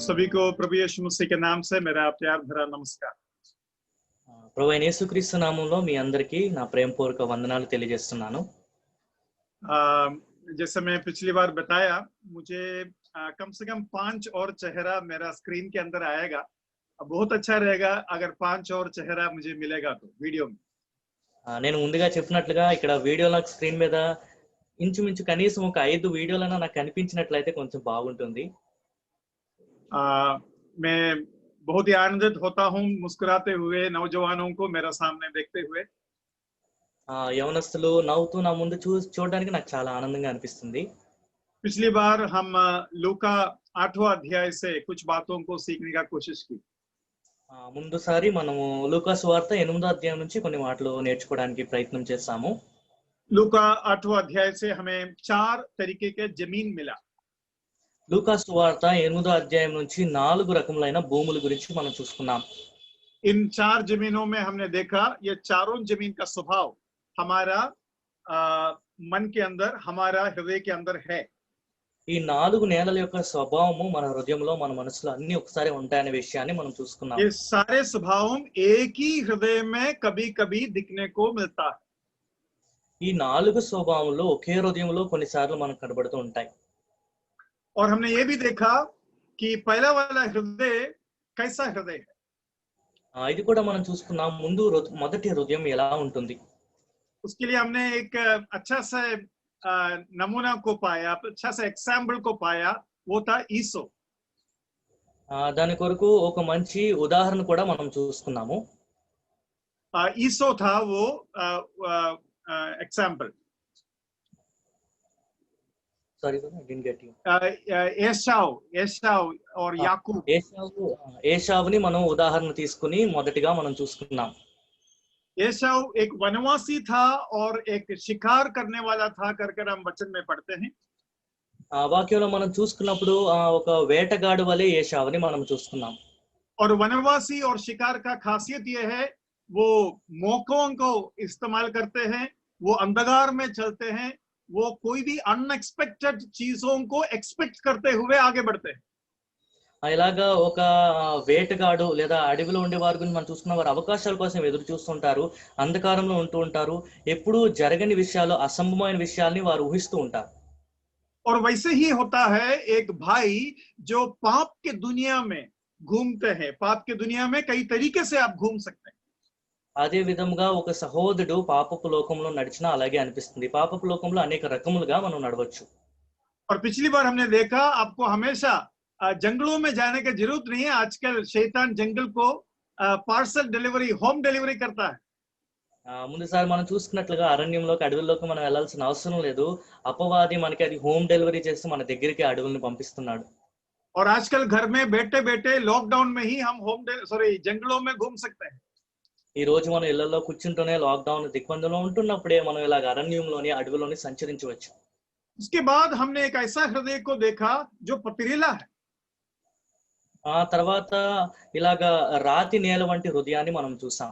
सभी को प्रभु यीशु मसीह के नाम से मेरा प्यार भरा नमस्कार। ప్రభు అయిన యేసుక్రీస్తు నామములో మీ అందరికీ నా ప్రేమపూర్వక వందనాలు తెలియజేస్తున్నాను। जैसे मैं पिछली बार बताया, मुझे कम से कम 5 और चेहरा मेरा स्क्रीन के अंदर आएगा। बहुत अच्छा रहेगा अगर 5 और चेहरा मुझे मिलेगा तो वीडियो में। నేను ముందుగా చెప్పినట్లుగా ఇక్కడ వీడియోల స్క్రీన్ మీద ఇంచుమించు కనీసం ఒక 5 వీడియోలైనా నాకు కనిపించినట్లయితే కొంచెం బాగుంటుంది। मैं बहुत ही आनंदित होता हूँ मुस्कुराते हुए नौजवानों को मेरा सामने देखते हुए। యవనస్తులు నవ్వుతూ నా ముందు చూడడానికి నాకు చాలా ఆనందంగా అనిపిస్తుంది। पिछली बार हम लूका 8वां अध्याय से कुछ बातों को सीखने का कोशिश की। ముందుసారి మనము లూకా సువార్త 8వ అధ్యాయం నుంచి కొన్ని మాటలు నేర్చుకోవడానికి ప్రయత్నం చేస్తాము। लूका 8वां अध्याय से हमें 4 तरीके के जमीन मिला। లూకా సువార్త 8వ అధ్యాయం నుంచి 4 రకములైన భూముల గురించి మనం చూసుకున్నాం। इन 4 जमीनों में हमने देखा ये चारों जमीन का स्वभाव हमारा मन के अंदर, हमारा हृदय के अंदर है। ఈ 4 నేలల యొక్క స్వభావము మన హృదయంలో మన మనసులో అన్ని ఒకసారి ఉంటాయనే విషయాన్ని మనం చూసుకున్నాం। ये सारे स्वभाव एक ही हृदय में कभी-कभी दिखने को मिलता है। ఈ 4 స్వభావములు ఒకే హృదయంలో కొన్నిసార్లు మనకు కనబడుతూ ఉంటాయి। और हमने ये भी देखा कि पहला वाला हृदय कैसा हृदय है। ఇది కూడా మనం చూసుకున్నాం, ముందు మొదటి హృదయం ఎలా ఉంటుంది। उसके लिए हमने एक अच्छा सा नमूना को पाया, अच्छा सा एग्जाम्पल को पाया, वो था ईसो। దాని కొరకు ఒక మంచి ఉదాహరణ కూడా మనం చూసుకున్నాము। ईसो था वो example. Sorry I didn't get you. ఏశావు और याकूब। ఏశావుని మనం ఉదాహరణ తీసుకుని మొదటిగా మనం చూసుకున్నాం। ఏశావు एक वनवासी था और एक शिकार करने वाला था कर हम वचन में पढ़ते हैं। వాక్యంలో మనం చూసుకున్నప్పుడు ఒక వేటగాడు వలె ఏశావుని మనం చూసుకున్నాం। और वनवासी और शिकार का खासियत ये है, वो मौकों को इस्तेमाल करते हैं, वो अंधकार में चलते हैं, वो कोई भी अनएक्सपेक्टेड चीजों को एक्सपेक्ट करते हुए आगे बढ़ते हैं। ఇలాగా ఒక వేటగాడు లేదా అడవిలో ఉండే వారి గురించి మనం చూసుకున్న వారు అవకాశాల కోసం ఎదురు చూస్తుంటారు, అంధకారంలో ఉంటూ ఉంటారు, ఎప్పుడూ జరగని విషయాలు, అసంభవమైన విషయాల్ని వారు ఊహిస్తూ ఉంటారు। और वैसे ही होता है एक भाई जो पाप के दुनिया में घूमते हैं। पाप के दुनिया में कई तरीके से आप घूम सकते हैं। అదే విధంగా ఒక సహోదరుడు పాపపు లోకంలో నడిచినా అలాగే అనిపిస్తుంది। పాపపు లోకంలో అనేక రకములుగా మనం నడవచ్చు। और पिछली बार हमने देखा आपको हमेशा जंगलों में जाने की जरूरत नहीं है। आजकल शैतान जंगल को पार्सल डिलीवरी, होम डिलीवरी करता है। ముందుసారి మనం చూసుకున్నట్లుగా అరణ్యంలోకి, అడవుల్లోకి మనం వెళ్ళాల్సిన అవసరం లేదు। అపవాది మనకి అది హోమ్ డెలివరీ చేసి మన దగ్గరికి అడవుల్ని పంపిస్తున్నాడు। और आजकल घर में बैठे बैठे लॉकडाउन में ही हम जंगलों में घूम सकते हैं। ఈ రోజు మనం ఇళ్లలో కూర్చుంటూనే లాక్డౌన్ దిగ్బంధంలో ఉంటున్నప్పుడే మనం ఇలాగ అరణ్యంలోని, అడవిలోని సంచరించవచ్చు। उसके बाद हमने एक ऐसा हृदय को देखा जो पथरीला है। ఆ తర్వాత ఇలాగ రాతి నేల వంటి హృదయాన్ని మనం చూసాం।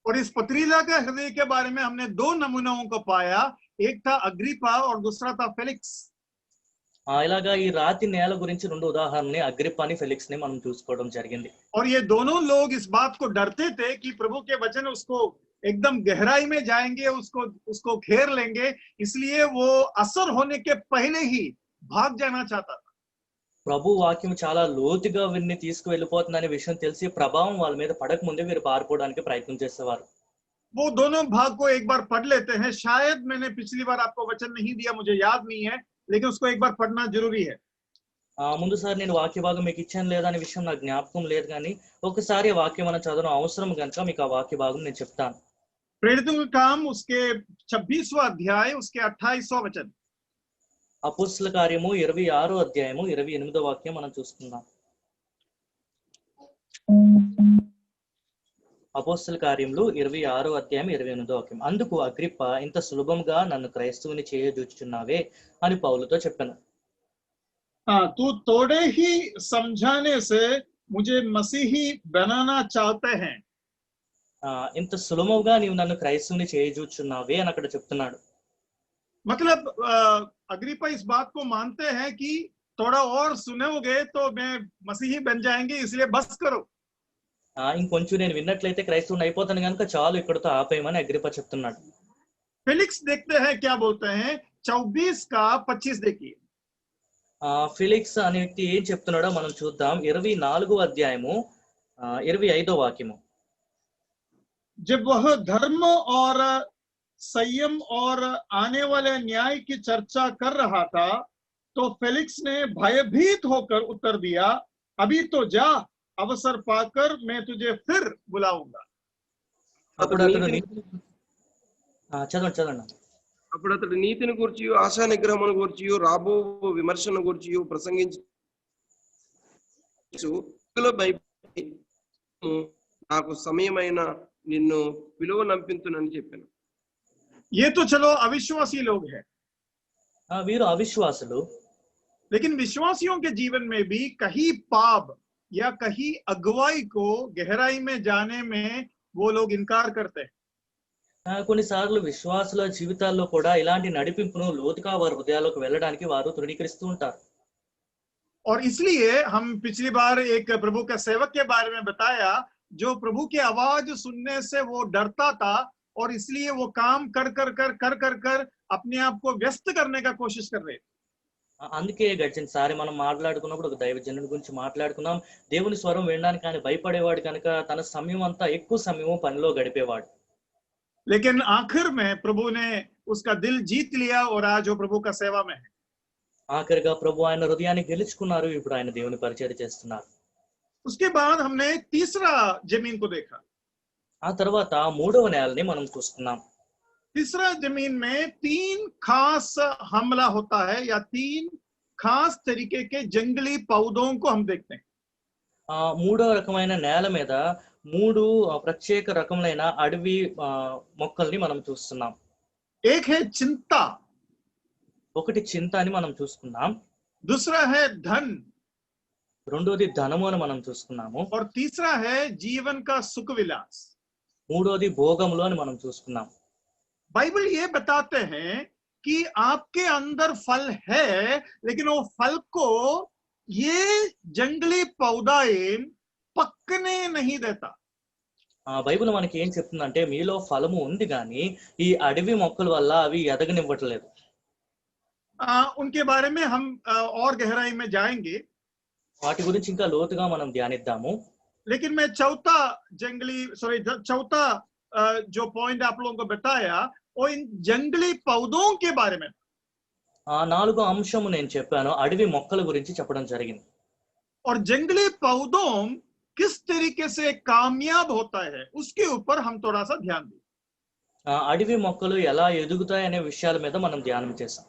और इस पथरीला का हृदय के बारे में हमने 2 नमूनों को पाया, एक था अग्रिपा और दूसरा था फेलिक्स। ఇలాగా ఈ రాతి నేల గురించి 2 ఉదాహరణని, అగ్రిప్పాని, ఫెలిక్స్ ని మనం చూసుకోవడం జరిగింది। और ये दोनों लोग इस बात को डरते थे कि प्रभु के वचन उसको एकदम गहराई में जाएंगे, उसको घेर लेंगे, इसलिए वो असर होने के पहले ही भाग जाना चाहता था। ప్రభు వాక్యం చాలా లోతుగా వీరిని తీసుకువెళ్ళిపోతుందనే విషయం తెలిసి ప్రభావం వాళ్ళ మీద పడక ముందే వీరు పారిపోవడానికి ప్రయత్నం చేసేవారు। वो दोनों भाग को एक बार पढ़ लेते हैं। शायद मैंने पिछली बार आपको वचन नहीं दिया, मुझे याद नहीं है, लेकिन उसको एक बार पढ़ना जरूरी है। ముందుసారి నేను వాక్య భాగం మీకు ఇచ్చాను లేదా అనే విషయం నాకు జ్ఞాపకం లేదు, కానీ ఒకసారి వాక్యం మనం చదవడం అవసరం కనుక మీకు ఆ వాక్య భాగం నేను చెప్తాను। प्रेरितों का काम उसके 26वां अध्याय उसके 28वां वचन। అపోస్తల కార్యము 26వ అధ్యాయము 28వ వాక్యం మనం చూసుకుందాం। అపోస్తల కార్యములు 26వ అధ్యాయం 28వ వాక్యం। అందుకు అగ్రిప్ప, ఇంత సులభంగా నన్ను క్రైస్తవుని చేయజూచుచున్నావే అని పౌలుతో చెప్పాను। तू थोड़े ही समझाने से मुझे मसीही बनाना चाहते हैं। ఇంత సులభంగా నీవు నన్ను క్రైస్తవుని చేయజూచున్నావే అని అక్కడ చెప్తున్నాడు। मतलब अग्रिप्पा इस बात को मानते हैं कि थोड़ा और सुनोगे तो मैं मसीही बन जाएंगे, इसलिए बस करो। ఇంకొంచెం నేను విన్నట్లయితే క్రైస్తవుని అయిపోతాను కనుక చాలు ఇక్కడితో ఆపేయమని అగ్రిప్ప చెప్తున్నాడు. फेलिक्स देखते हैं क्या बोलते हैं, 24 का 25 देखिए। ఫిలిక్స్ అనే వ్యక్తి ఏం చెప్తున్నాడో మనం చూద్దాం. 24వ అధ్యాయము 25వ వాక్యము. जब वह धर्म और संयम और आने वाले न्याय की चर्चा कर रहा था तो फेलिक्स ने भयभीत होकर उत्तर दिया, अभी तो जा, अवसर पाकर मैं तुझे फिर बुलाऊंगा। అప్పుడు అతడు చదవండి. అప్పుడు అతడు నీతిని గూర్చి, ఆశా నిగ్రహమును గూర్చి, రాబో విమర్శను గూర్చి ప్రసంగించు, నాకు సమయమైన నిన్ను పిలువ నంపింతునని చెప్పాను. ये तो चलो अविश्वासी लोग हैं, వీరు అవిశ్వాసులు. लेकिन विश्वासियों के जीवन में भी कहीं पाप या कहीं अगुवाई को गहराई में जाने में वो लोग इनकार करते हैं। కొన్నిసార్లు విశ్వాసుల జీవితాల్లో కూడా ఇలాంటి నడిపింపును లోతుగా వారి హృదయాల్లోకి వెళ్ళడానికి వారు తృణీకరిస్తూ ఉంటారు. और इसलिए हम पिछली बार एक प्रभु का सेवक के बारे में बताया, जो प्रभु की आवाज सुनने से वो डरता था और इसलिए वो काम कर कर अपने आप को व्यस्त करने का कोशिश कर रहे। అందుకే గడిచిన సారి మనం మాట్లాడుకున్నప్పుడు ఒక దైవజనుడి గురించి మాట్లాడుకున్నాం. దేవుని స్వరం వినడానికి ఆయన భయపడేవాడు కనుక తన సమయం అంతా ఎక్కువ సమయం పనిలో గడిపేవాడు. लेकिन आखिर में प्रभु ने उसका दिल जीत लिया और आज वो प्रभु का सेवा में है। ఆఖరిగా ప్రభు ఆయన హృదయాన్ని గెలుచుకున్నారు. ఇప్పుడు ఆయన దేవుని పరిచర్య చేస్తున్నారు. उसके बाद हमने तीसरा जमीन को देखा। ఆ తర్వాత మూడవ నేలని మనం చూస్తున్నాం. तीसरा जमीन में 3 खास हमला होता है या 3 खास तरीके के जंगली पौधों को हम देखते हैं। మూడవ రకమైన నేల మీద 3 ప్రత్యేక రకములైన అడవి మొక్కల్ని మనం చూస్తున్నాం. एक है चिंता, ఒకటి చింత అని మనం చూసుకున్నాం. दूसरा है धन, రెండోది ధనము అని మనం చూసుకున్నాము. और तीसरा है जीवन का सुख विलास। మూడోది భోగములు అని మనం చూసుకున్నాం. बाइबल ये बताते हैं कि आपके अंदर फल है, लेकिन वो फल को ये जंगली पौधा पकने नहीं देता। బైబిల్ మనకి ఏం చెప్తుందంటే మీలో ఫలము ఉంది కానీ ఈ అడవి మొక్కల వల్ల అవి ఎదగనివ్వట్లేదు. उनके बारे में हम और गहराई में जाएंगे, వాటి గురించి ఇంకా లోతుగా మనం ధ్యానిద్దాము. लेकिन मैं चौथा जो पॉइंट आप लोगों को बताया वो इन जंगली पौधों के बारे में। 4వ అంశము నేను చెప్పాను, అడవి మొక్కల గురించి చెప్పడం జరిగింది. और जंगली पौधों किस तरीके से कामयाब होता है उसके ऊपर हम थोड़ा सा ध्यान दें। అడవి మొక్కలు ఎలా ఎదుగుతాయి అనే విషయాల మీద మనం ధ్యానం చేసాం.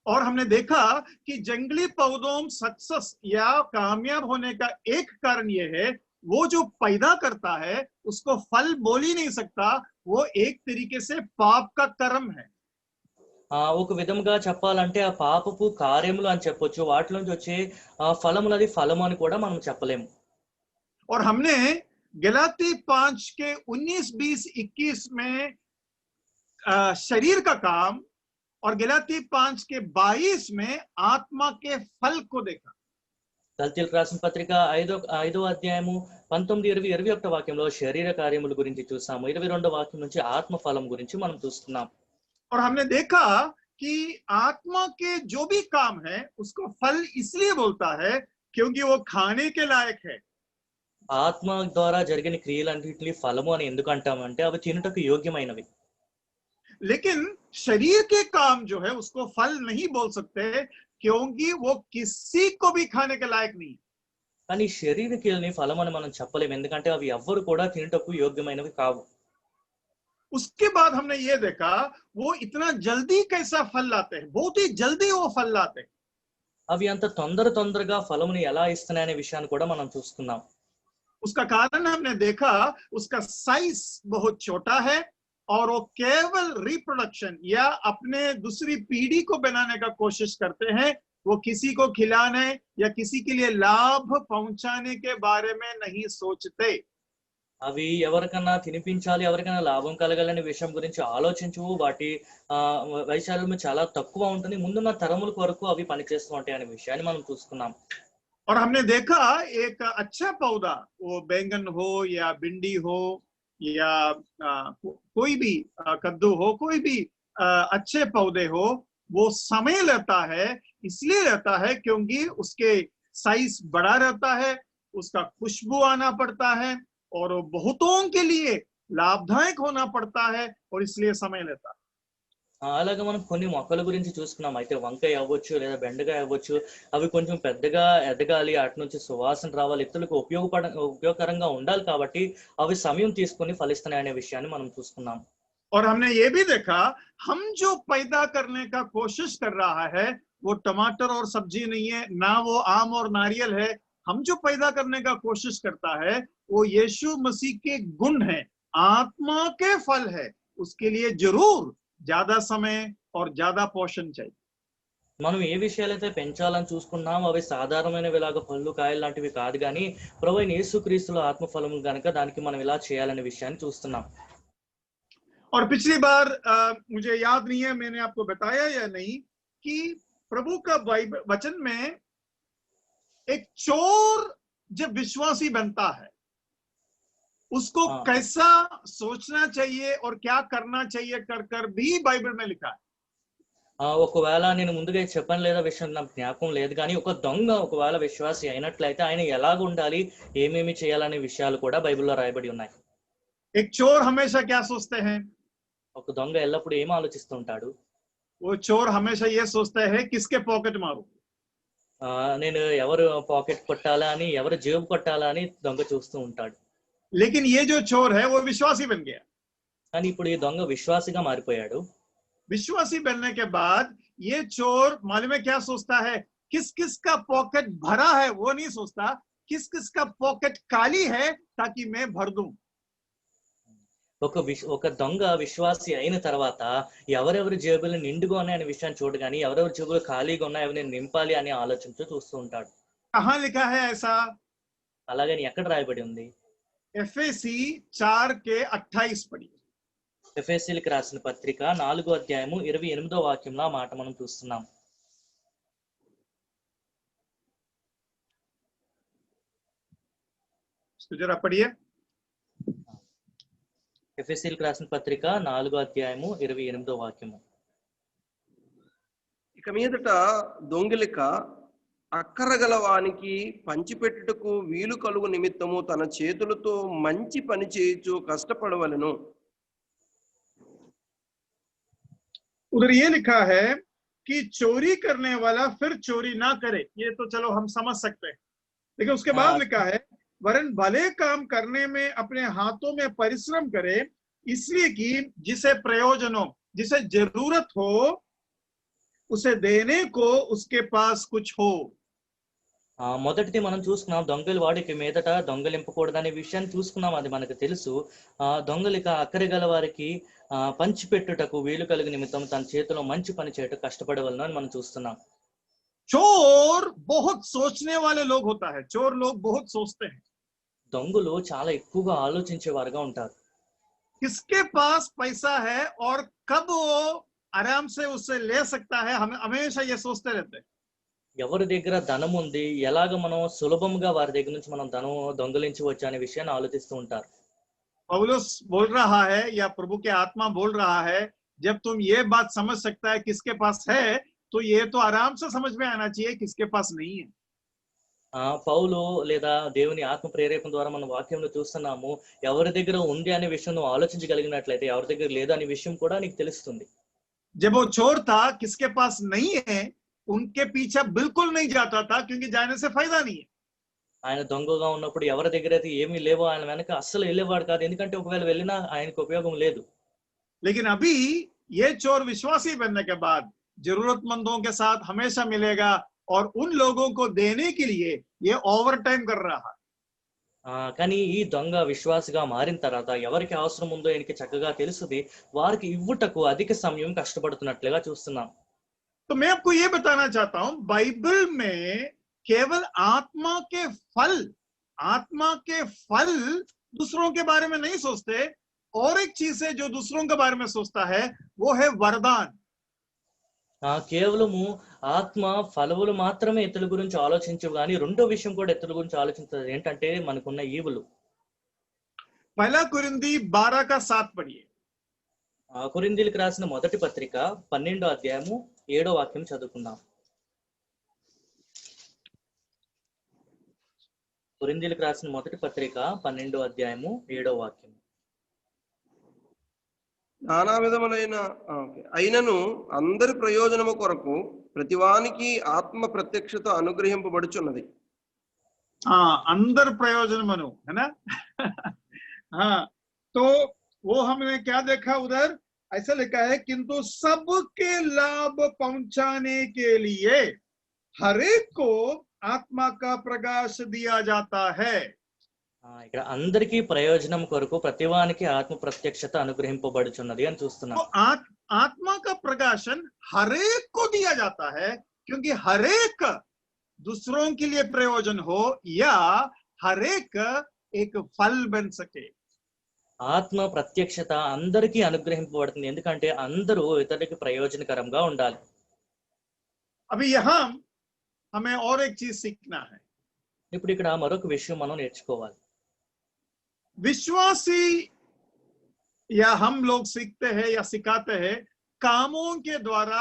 और हमने देखा कि जंगली पौधों सक्सेस या कामयाब होने का एक कारण यह है, वो जो पैदा करता है उसको फल बोल ही नहीं सकता, वो एक तरीके से पाप का कर्म है। ఒక విధంగా చెప్పాలంటే ఆ పాపపు కార్యములు అని చెప్పొచ్చు. వాటి నుంచి వచ్చే ఫలములది ఫలము అని కూడా మనం చెప్పలేము. और हमने गलाती 5 के 19, 20, 21 में शरीर का काम और गलाती 5 के 22 में आत्मा के फल को देखा। గలతీయులకు రాసిన పత్రిక 5వ అధ్యాయము 19, 20, 21 వాక్యంలో శరీర కార్యముల గురించి చూసాము. 22వ వాక్యం నుంచి ఆత్మ ఫలం గురించి మనం చూస్తున్నాం. और हमने देखा कि आत्मा के जो भी काम है उसको फल इसलिए बोलता है क्योंकि वो खाने के लायक है। ఆత్మ ద్వారా జరిగిన క్రియలన్నింటినీ ఫలము అని ఎందుకు అంటామంటే అవి తినుటకు యోగ్యమైనవి. लेकिन शरीर के काम जो है उसको फल नहीं बोल सकते क्योंकि वो किसी को भी खाने के लायक नहीं। కానీ శరీర క్రియలని ఫలం అని మనం చెప్పలేము, ఎందుకంటే అవి ఎవ్వరు కూడా తినుటకు యోగ్యమైనవి కావు. उसके बाद हमने ये देखा वो इतना जल्दी कैसा फल लाते हैं, बहुत ही जल्दी वो फल लाते हैं। అవి అంత తొందరగా ఫలముని ఎలా ఇస్తున్నాయనే విషయాన్ని కూడా మనం చూస్తున్నాం. उसका कारण हमने देखा उसका साइज बहुत छोटा है और वो केवल रिप्रोडक्शन या अपने दूसरी पीढ़ी को बनाने का कोशिश करते हैं, वो किसी को खिलाने या किसी के लिए लाभ पहुंचाने के बारे में नहीं सोचते। అవి ఎవరికన్నా తినిపించాలి, ఎవరికైనా లాభం కలగాలనే విషయం గురించి ఆలోచించవు. వాటి వైశాల్యం చాలా తక్కువ ఉంటుంది. ముందున్న తరముల వరకు అవి పనిచేస్తూ ఉంటాయి అనే విషయాన్ని మనం చూసుకున్నాం. और हमने देखा एक अच्छा पौधा, वो बैंगन हो या भिंडी हो या कोई भी कद्दू हो, कोई भी अच्छे पौधे हो, वो समय लेता है। इसलिए रहता है क्योंकि उसके साइज बड़ा रहता है, उसका खुशबू आना पड़ता है और बहुतों के लिए लाभदायक होना पड़ता है और इसलिए समय लेता है। అలాగే మనం కొన్ని మొక్కల గురించి చూసుకున్నాం. అయితే వంకాయ అవ్వచ్చు లేదా బెండకాయ అవ్వచ్చు, అవి కొంచెం పెద్దగా ఎదగాలి, అటు నుంచి సువాసన రావాలి, ఇతరులకు ఉపయోగకరంగా ఉండాలి కాబట్టి అవి సమయం తీసుకొని ఫలిస్తున్నాయి అనే విషయాన్ని మనం చూసుకున్నాం. और हमने ये भी देखा, हम जो पैदा करने का कोशिश कर रहा है वो टमाटर और सब्जी नहीं है, ना वो आम और नारियल है। हम जो पैदा करने का कोशिश करता है वो यीशु मसीह के गुण है, आत्मा के फल है। उसके लिए जरूर ज्यादा समय और ज्यादा पोषण चाहिए। మనం ఏ విషయాలైతే పెంచాలని చూసుకున్నాం అవి సాధారణమైనవిలాగా పళ్ళు కాయలు లాంటివి కాదు, కానీ ప్రభువైన యేసుక్రీస్తులో ఆత్మఫలములు గనుక దానికి మనం ఇలా చేయాలనే విషయాన్ని చూస్తున్నాం. और पिछली बार मुझे याद नहीं है मैंने आपको बताया या नहीं कि प्रभु का बाइबल वचन में एक चोर जब विश्वासी बनता है उसको कैसा सोचना चाहिए और क्या करना चाहिए कर भी बाइबल में लिखा है। ఒకవేళ నేను ముందుగా చెప్పని లేదా విషయం నాకు జ్ఞాపకం లేదు, కానీ ఒక దొంగ ఒకవేళ విశ్వాసి అయినట్లయితే ఆయన ఎలాగ ఉండాలి, ఏమేమి చేయాలనే విషయాలు కూడా బైబిల్లో రాయబడి ఉన్నాయి. एक चोर हमेशा क्या सोचते हैं? ఒక దొంగ ఎల్లప్పుడూ ఏం ఆలోచిస్తుంటాడు? वो चोर हमेशा ये सोचता है किसके पॉकेट मारूं। నేను ఎవరు పాకెట్ కొట్టాలా అని, ఎవరు జేబు కొట్టాలా అని దొంగ చూస్తూ ఉంటాడు. लेकिन ये जो चोर है वो विश्वासी बन गया। కానీ ఇప్పుడు ఈ దొంగ విశ్వాసిగా మారిపోయాడు. विश्वासी बनने के बाद ये चोर मालूम है क्या सोचता है? किस किस का पॉकेट भरा है वो नहीं सोचता, किस किस का पॉकेट खाली है ताकि मैं भर दूं। ఒక దొంగ విశ్వాసి అయిన తర్వాత ఎవరెవరి జేబులు నిండుగా ఉన్నాయనే విషయాన్ని చూడు, కానీ ఎవరెవరి జేబులు ఖాళీగా ఉన్నాయి అవి నేను నింపాలి అనే ఆలోచనతో చూస్తూ ఉంటాడు. कहां लिखा है ऐसा? అలాగని ఎక్కడ రాయబడి ఉంది? एफएसी 4:28 पढ़िए। ఎఫెసీయులకు రాసిన పత్రిక 4వ అధ్యాయము 28వ వాక్యంలో ఆ మాట మనం చూస్తున్నాం. जरा पढ़िए। ఎఫెసీయులకు రాసిన పత్రిక 4వ అధ్యాయము 28వ వాక్యము. ఇక మీదట దొంగిలిక అక్కరగల వానికి పంచిపెట్టుటకు వీలు కలుగు నిమిత్తము తన చేతులతో మంచి పని చేయుచు కష్టపడవలెను. उधर ये लिखा है कि चोरी करने वाला फिर चोरी ना करे। ये तो चलो हम समझ सकते हैं, लेकिन उसके बाद लिखा है वरन भले काम करने में अपने हाथों में परिश्रम करे, इसलिए कि जिसे प्रयोजन हो, जिसे जरूरत हो, उसे देने को उसके पास कुछ हो। మొదటిది మనం చూసుకున్నాం, దొంగలు వాడికి మీదట దొంగలింపకూడదనే విషయాన్ని చూసుకున్నాం, అది మనకు తెలుసు. దొంగలిక అక్కర గల వారికి పంచిపెట్టుటకు వీలు కలిగి నిమిత్తం తన చేతిలో మంచి పని చేయటం కష్టపడవలను అని మనం చూస్తున్నాం. चोर बहुत सोचने वाले लोग होता है, चोर लोग बहुत सोचते हैं। దొంగలు చాలా ఎక్కువగా ఆలోచించే వారుగా ఉంటారు. किसके पास पैसा है और कब वो आराम से उससे ले सकता है, हम हमेशा ये सोचते रहते हैं। ఎవరి దగ్గర ధనం ఉంది, ఎలాగ మనం సులభంగా వారి దగ్గర నుంచి మనం ధనం దొంగలించవచ్చు అనే విషయాన్ని ఆలోచిస్తూ ఉంటారు. पौलुस बोल रहा है या प्रभु के आत्मा बोल रहा है, जब तुम ये बात समझ सकता है किसके पास है, तो ये तो आराम से समझ में आना चाहिए किसके पास नहीं है। పౌలు లేదా దేవుని ఆత్మ ప్రేరేపణ ద్వారా మన వాక్యంలో చూస్తున్నాము, ఎవరి దగ్గర ఉంది అనే విషయం నువ్వు ఆలోచించగలిగినట్లయితే ఎవరి దగ్గర లేదు అనే విషయం కూడా నీకు తెలుస్తుంది. जब वो चोर था किसके पास नहीं है उनके पीछे बिल्कुल नहीं जाता था, क्योंकि जाने से फायदा नहीं है। ఆయన దొంగగా ఉన్నప్పుడు ఎవరి దగ్గర అయితే ఏమీ లేవో ఆయన వెనక అస్సలు వెళ్ళేవాడు కాదు, ఎందుకంటే ఒకవేళ వెళ్ళినా ఆయనకు ఉపయోగం లేదు. लेकिन अभी ये चोर विश्वासी बनने के बाद जरूरतमंदों के साथ हमेशा मिलेगा और उन लोगों को देने के लिए ये ओवर टाइम कर रहा है। కానీ ఈ దొంగ విశ్వాసిగా మారిన తర్వాత ఎవరికి అవసరం ఉందో ఆయనకి చక్కగా తెలుసుది, వారికి ఇవ్వుటకు అధిక సమయం కష్టపడుతున్నట్లుగా చూస్తున్నాం. तो मैं आपको ये बताना चाहता हूं, बाइबल में केवल आत्मा के फल दूसरों के बारे में नहीं सोचते। और एक चीज है जो दूसरों के बारे में सोचता है, वो है वरदान। కేవలము ఆత్మ ఫలములు మాత్రమే ఇతరుల గురించి ఆలోచించవు కానీ రెండో విషయం కూడా ఇతరుల గురించి ఆలోచించదు. ఏంటంటే మనకున్న ఈవులు. पहला कुरिन्दी 12 का 7 पढ़िए। కొరింథీయులకు రాసిన మొదటి పత్రిక 12వ అధ్యాయము 7వ వాక్యం చదువుకుందాం. కొరింథీయులకు రాసిన మొదటి పత్రిక 12వ అధ్యాయము 7వ వాక్యం. నానా విధములైన అయినను అందరి ప్రయోజనము కొరకు ప్రతివానికి ఆత్మ ప్రత్యక్షత అనుగ్రహింపబడుచున్నది. अंदर प्रयोजन मनु है ना। हाँ, तो वो हमने क्या देखा उधर, ऐसा लिखा है किंतु सबके लाभ पहुंचाने के लिए हरेक को आत्मा का प्रकाश दिया जाता है। ఇక్కడ అందరికీ ప్రయోజనం కొరకు ప్రతివానికి ఆత్మ ప్రత్యక్షత అనుగ్రహింపబడుచున్నది అని చూస్తున్నాం. तो आत्मा का प्रकाशन हरेक को दिया जाता है, क्योंकि हरेक दूसरों के लिए प्रयोजन हो या हरेक एक फल बन सके. ఆత్మ ప్రత్యక్షత అందరికీ అనుగ్రహింపబడుతుంది ఎందుకంటే అందరూ ఇతరులకి ప్రయోజనకరంగా ఉండాలి. अभी यहाँ हमें और एक चीज सीखना है. ఇప్పుడు ఇక్కడ మరొక విషయం మనం నేర్చుకోవాలి. विश्वासी या हम लोग सीखते हैं या सिखाते हैं, कामों के द्वारा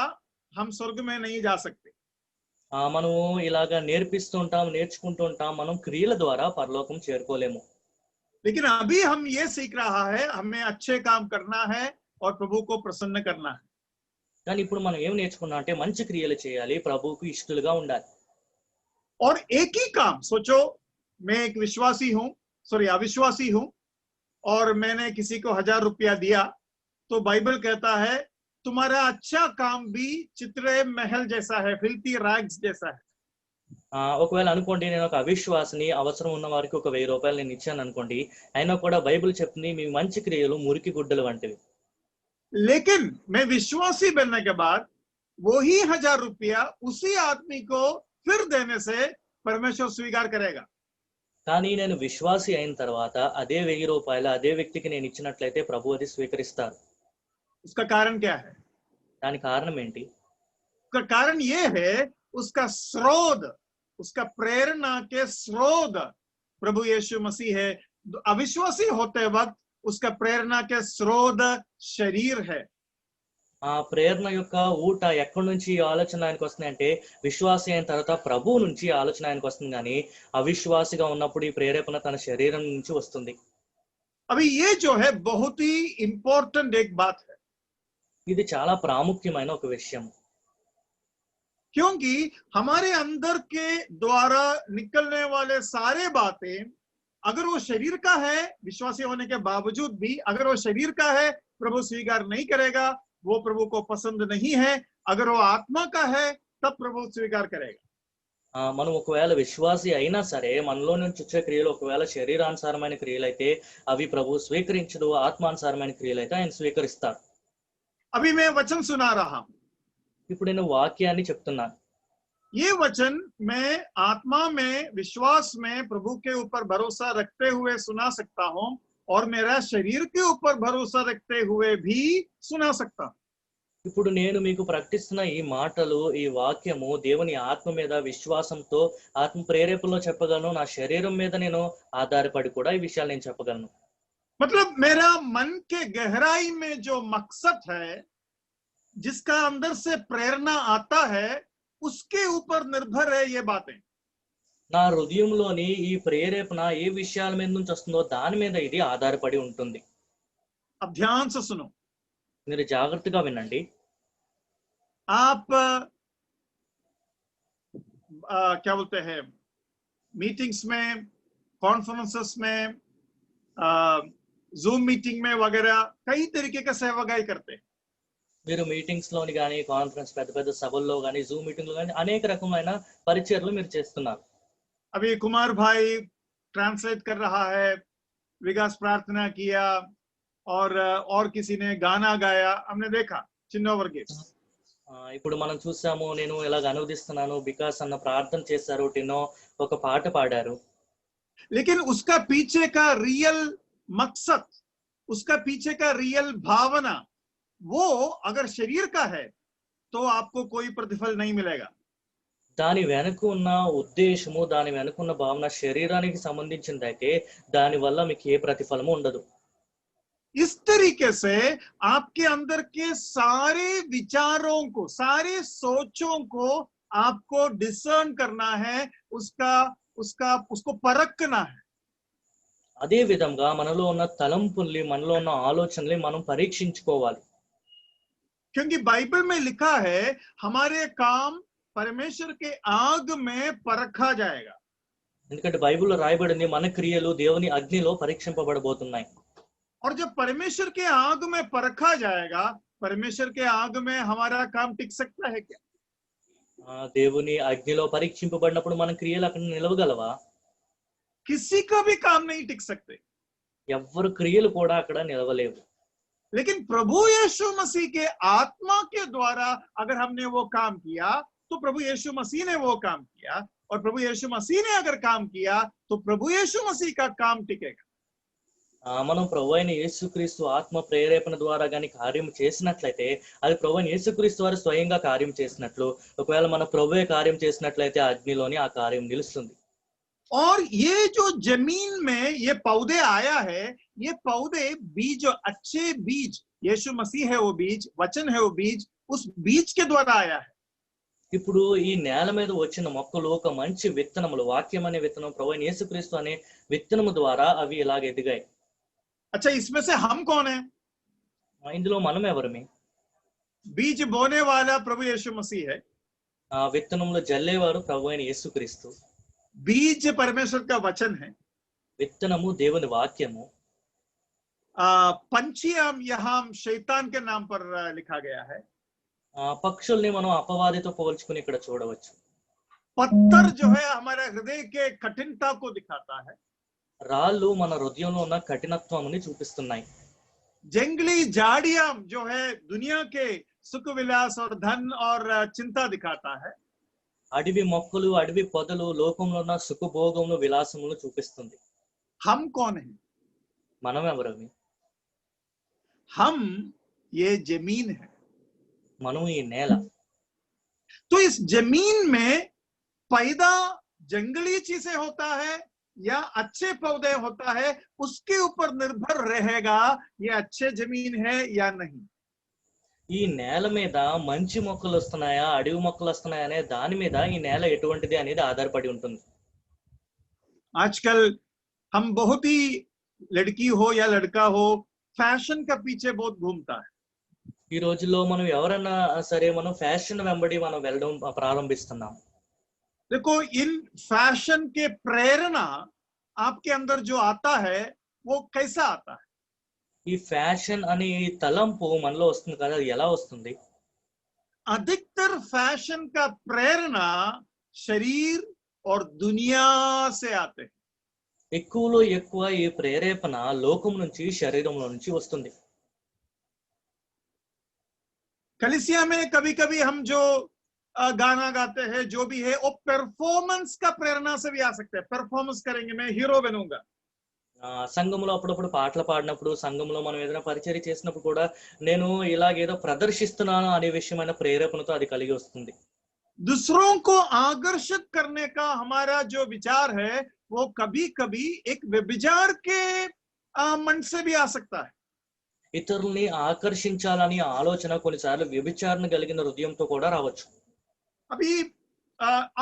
हम स्वर्ग में नहीं जा सकते. మనము ఇలాగా నేర్పిస్తూ ఉంటాం, నేర్చుకుంటూ ఉంటాం, మనం క్రియల ద్వారా పరలోకం చేరుకోలేము. लेकिन अभी हम ये सीख रहा है, हमें अच्छे काम करना है और प्रभु को प्रसन्न करना है. కానీ ఇప్పుడు మనం ఏం నేర్చుకున్నాం అంటే మంచి క్రియలు చేయాలి, ప్రభువుకు ఇష్టలుగా ఉండాలి. और एक ही काम सोचो, मैं एक विश्वासी हूं, अविश्वासी हूं, और मैंने किसी को 1000 रुपया दिया, तो बाइबल कहता है तुम्हारा अच्छा काम भी चित्रे महल जैसा है, फिल्थी रैग्स जैसा है. ఒకవేళ అనుకోండి నేను ఒక అవిశ్వాసిని, అవసరం ఉన్న వారికి ఒక 1000 రూపాయలు నేను ఇచ్చాను అనుకోండి, అయినా కూడా బైబిల్ చెప్తుంది మీ మంచి క్రియలు మురికి గుడ్డలు వంటివి. लेकिन मैं विश्वासी बनने के बाद वही 1000 रुपया उसी आदमी को फिर देने से परमेश्वर स्वीकार करेगा. కానీ నేను విశ్వాసి అయిన తర్వాత అదే 1000 రూపాయలు అదే వ్యక్తికి నేను ఇచ్చినట్లయితే ప్రభు అది స్వీకరిస్తారు. उसका कारण क्या है? దానికి కారణం ఏంటి? उसका कारण ये है, उसका स्रोत, उसका प्रेरणा के स्रोत प्रभु यीशु मसीह है. अविश्वासी होते वक्त उसका प्रेरणा के स्रोत शरीर है. ఆ ప్రేరణ యొక్క ఊట ఎక్కడి నుంచి ఆలోచన ఆయనకు వస్తుంది అంటే విశ్వాసి అయిన తర్వాత ప్రభువు నుంచి ఆలోచన ఆయనకు వస్తుంది, కానీ అవిశ్వాసిగా ఉన్నప్పుడు ఈ ప్రేరేపణ తన శరీరం నుంచి వస్తుంది. अभी ये जो है बहुत ही इंपॉर्टेंट एक बात है, ఇది చాలా ప్రాముఖ్యమైన ఒక విషయం. क्योंकि हमारे अंदर के द्वारा निकलने वाले सारे बातें, अगर वो शरीर का है, विश्वासी होने के बावजूद भी अगर वो शरीर का है, प्रभु स्वीकार नहीं करेगा, वो प्रभु को पसंद नहीं है. अगर वो आत्मा का है, तब प्रभु स्वीकार करेगा. మనం ఒకవేళ విశ్వాసి అయినా సరే మనలో నుంచి వచ్చే క్రియలు ఒకవేళ శరీరానుసారమైన క్రియలు అయితే అవి ప్రభు స్వీకరించడు, ఆత్మానుసారమైన క్రియలు అయితే ఆయన స్వీకరిస్తారు. अभी मैं वचन सुना रहा हूं. ఇప్పుడు నేను వాక్యాన్ని చెప్తున్నాను. ये वचन मैं आत्मा में, विश्वास में प्रभु के ऊपर भरोसा रखते हुए सुना सकता हूं, और मेरा शरीर के ऊपर भरोसा रखते हुए भी सुना सकता हूं. ఇప్పుడు నేను మీకు ప్రకటిస్తున్న ఈ మాటలు, ఈ వాక్యము దేవుని ఆత్మ మీద విశ్వాసంతో ఆత్మ ప్రేరేపణలో చెప్పగలను, నా శరీరం మీద నేను ఆధారపడి కూడా ఈ విషయాలు నేను చెప్పగలను. मतलब मेरा मन के गहराई में जो मकसद है, जिसका अंदर से प्रेरणा आता है, उसके ऊपर निर्भर है ये बातें. నా హృదయంలోని ఈ ప్రేరేపణ ఏ విషయాల మీద నుంచి వస్తుందో దాని మీద ఇది ఆధారపడి ఉంటుంది. अब ध्यान से सुनो. మీరు జాగ్రత్తగా వినండి. आप क्या बोलते हैं, मीटिंग्स में, कॉन्फ्रेंसेस में, जूम मीटिंग में वगैरह कई तरीके का सेवागाई करते हैं. మీరు మీటింగ్స్ లోని కానీ, కాన్ఫరెన్స్ పెద్ద పెద్ద సభల్లో కానీ, జూమ్ మీటింగ్ లో కానీ అనేక రకమైన పరిచర్లు మీరు చేస్తున్నారు. अभी कुमार भाई ट्रांसलेट कर रहा है, विकास प्रार्थना किया, और किसी ने गाना गाया, हमने देखा चिन्नो वर्गीस. ఇప్పుడు మనం చూసాము, నేను ఇలాగ అనువదిస్తున్నాను, బికాస్ అన్న ప్రార్థన చేశారు, టినో ఒక పాట పాడారు. लेकिन उसका पीछे का रियल मकसद, उसका पीछे का रियल भावना, वो अगर शरीर का है तो आपको कोई प्रतिफल नहीं मिलेगा। దాని వెనక ఉన్న ఉద్దేశము, దాని వెనక ఉన్న భావన శరీరానికి సంబంధించిందైతే దాని వల్ల మీకు ఏ ప్రతిఫలము ఉండదు. इस तरीके से आपके अंदर के सारे विचारों को, सारे सोचों को आपको डिसर्न करना है, उसको परखना है। అదే విధంగా మనలో ఉన్న తలంపుల్ని, మనలో ఉన్న ఆలోచనల్ని మనం పరీక్షించుకోవాలి. क्योंकि बाइबल में लिखा है हमारे काम परमेश्वर के आग में परखा जाएगा। ఎందుకంటే బైబిల్లో రాయబడింది మన క్రియలు దేవుని అగ్నిలో పరీక్షింపబడబోతున్నాయి. और जब परमेश्वर के आग में परखा जाएगा, परमेश्वर के आग में हमारा काम टिक सकता है क्या? దేవుని అగ్నిలో పరీక్షింపబడినప్పుడు మన క్రియలు అక్కడ నిలవగలవా? किसी का भी काम नहीं टिक सकते। ఎవ్వరు క్రియలు కూడా అక్కడ నిలవలేవు. लेकिन प्रभु यीशु मसीह के आत्मा के द्वारा अगर हमने वो काम किया तो प्रभु यीशु मसीह ने वो काम किया, और प्रभु यीशु मसीह ने अगर काम किया तो प्रभु यीशु मसीह का काम टिकेगा। మనం ప్రభు అయిన యేసుక్రీస్తు ఆత్మ ప్రేరేపణ ద్వారా గాని కార్యం చేసినట్లయితే అది ప్రభు అయిన యేసుక్రీస్తు వారు స్వయంగా కార్యం చేసినట్లు, ఒకవేళ మన ప్రభువే కార్యం చేసినట్లయితే అగ్నిలోని ఆ కార్యం నిలుస్తుంది. और ये जो जमीन में ये पौधे आया है, ये पौधे बीज, अच्छे बीज, यीशु मसीह है वो बीज, वचन है वो बीज, उस बीज के द्वारा आया है। ఇప్పుడు ఈ నేల మీద వచ్చిన మొక్కలు ఒక మంచి విత్తనములు, వాక్యం అనే విత్తనం, ప్రభు అయిన యేసుక్రీస్తు అనే విత్తనము ద్వారా అవి ఇలాగ ఎదిగాయి. अच्छा, इसमें से हम कौन है? ఇందులో మనం ఎవరమే? बीज बोने वाला प्रभु यीशु मसीह है, ఆ విత్తనంలో జల్లేవారు ప్రభు అయిన యేసుక్రీస్తు, बीज परमेश्वर का वचन है, విత్తనము దేవుని వాక్యము. पंछियां यहाँ शैतान के नाम पर लिखा गया है। పక్షుల్ని మనం అపవాదితో పోల్చుకుని ఇక్కడ చూడవచ్చు. पत्थर जो है हमारे हृदय के कठिनता को दिखाता है। రాళ్ళు మన హృదయంలో ఉన్న కఠినత్వముని చూపిస్తున్నాయి. जंगली झाड़ियां जो है दुनिया के सुख विलास और धन और चिंता दिखाता है। అడవి మొక్కలు, అడవి పొదలు లోకంలో ఉన్న సుఖభోగములు, విలాసములు చూపిస్తుంది. हम कौन है? మనం ఎవరమి? हम ये जमीन है। మనం ఈ నేల. तो इस जमीन में पैदा जंगली चीजें होता है या अच्छे पौधे होता है, उसके ऊपर निर्भर रहेगा ये अच्छे जमीन है या नहीं। ఈ నేల మీద మంచి మొక్కలు వస్తున్నాయా, అడవి మొక్కలు వస్తున్నాయా అనే దాని మీద ఈ నేల ఎటువంటిది అనేది ఆధారపడి ఉంటుంది. आजकल हम बहुत ही, लड़की हो या लड़का हो, फैशन का पीछे बहुत घूमता है। ఈ రోజుల్లో మనం ఎవరన్నా సరే మనం ఫ్యాషన్ వెంబడి మనం వెళ్ళడం ప్రారంభిస్తున్నాం. देखो, इन फैशन के प्रेरणा आपके अंदर जो आता है वो कैसा आता है? ఈ ఫ్యాషన్ అనే ఈ తలంపు మనలో వస్తుంది కదా, అది ఎలా వస్తుంది? अधिकतर फैशन का प्रेरणा शरीर और दुनिया से आते हैं। ఎక్కువలో ఎక్కువ ఈ ప్రేరేపణ లోకం నుంచి, శరీరంలో నుంచి వస్తుంది. कलीसिया में कभी कभी हम जो गाना गाते हैं, जो भी है, वो परफॉर्मेंस का प्रेरणा से भी आ सकते हैं। परफॉर्मेंस करेंगे, मैं हीरो बनूंगा। సంఘంలో అప్పుడప్పుడు పాటలు పాడినప్పుడు, సంఘంలో మనం ఏదైనా పరిచర్య చేసినప్పుడు కూడా నేను ఇలాగేదో ప్రదర్శిస్తున్నాను అనే విషయమైన ప్రేరేపణతో అది కలిగి వస్తుంది. दूसरों को आकर्षित करने का हमारा जो विचार है वो कभी कभी एक व्यभिचार के मन से भी आ सकता है। ఇతరుల్ని ఆకర్షించాలని ఆలోచన కొన్నిసార్లు వ్యభిచారణ కలిగిన హృదయంతో కూడా రావచ్చు. अभी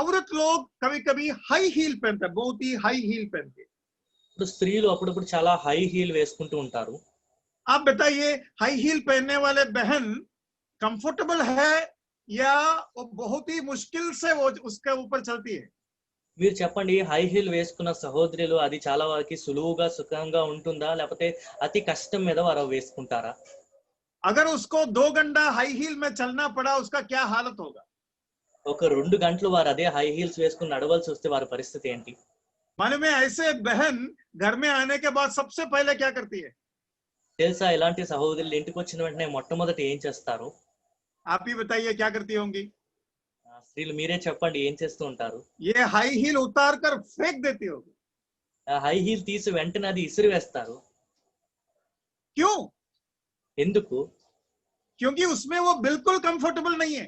औरत लोग कभी कभी हाई हील पहनते हैं, बहुत ही हाई हील पहनते हैं। ఇప్పుడు స్త్రీలు అప్పుడప్పుడు చాలా హై హీల్ వేసుకుంటూ ఉంటారు. आप बताइए, हाई हील पहनने वाले बहन कंफर्टेबल है या वो बहुत ही मुश्किल से वो उसके ऊपर चलती है? మీరు చెప్పండి, హై హీల్ వేసుకున్న సహోదరులు అది చాలా వారికి సులువుగా, సుఖంగా ఉంటుందా, లేకపోతే అతి కష్టం మీద వారు వేసుకుంటారా? अगर उसको 2 घंटा हाई हील में चलना पड़ा, उसका क्या हालत होगा? ఒక 2 గంటలు వారు అదే హై హీల్స్ వేసుకుని నడవలసి వస్తే వారి పరిస్థితి ఏంటి? मालूम है, ऐसे बहन घर में आने के बाद सबसे पहले क्या करती है? తెలుసా, ఇలాంటి సహోదరులు ఇంటికి వచ్చిన వెంటనే మొట్టమొదటి ఏం చేస్తారు? आप ही बताइए, क्या करती होंगी? స్త్రీలు మీరే చెప్పండి, ఏం చేస్తూ ఉంటారు? ये हाई हील उतार कर फेंक देती होगी। హై హీల్ తీసి వెంటనే అది ఇసిరి వేస్తారు. क्यों? ఎందుకు? क्योंकि उसमें वो बिल्कुल कंफर्टेबल नहीं है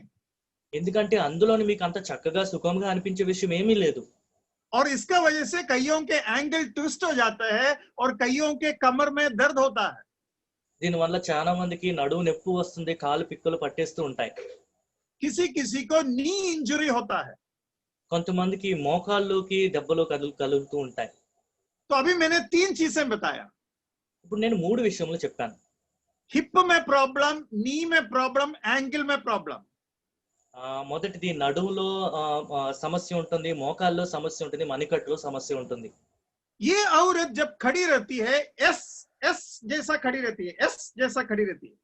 ఎందుకంటే అందులోని మీకు అంత చక్కగా సుఖంగా అనిపించే విషయం ఏమీ లేదు. और इसका वजह से कईयों के एंगल ट्विस्ट हो जाता है और कईयों के कमर में दर्द होता है. దీనివల్ల చాలా మందికి నడుము నొప్పి వస్తుంది, కాలు పిక్కలు పట్టేస్తూ ఉంటాయి. किसी किसी को नी इंजरी होता है. కొంతమందికి మోకాళ్ళకి దెబ్బలు కలుగుతూ ఉంటాయి. तो अभी मैंने 3 चीजें बताया. ఇప్పుడు నేను 3 విషయములు చెప్పాను. हिप में प्रॉब्लम, नी में प्रॉब्लम, एंगल में प्रॉब्लम. మొదటిది నడుములో సమస్య ఉంటుంది, మోకాల్లో సమస్య ఉంటుంది, మణికట్టులో సమస్య ఉంటుంది. ये औरत जब खड़ी रहती है एस जैसा खड़ी रहती है, एस जैसा खड़ी रहती है.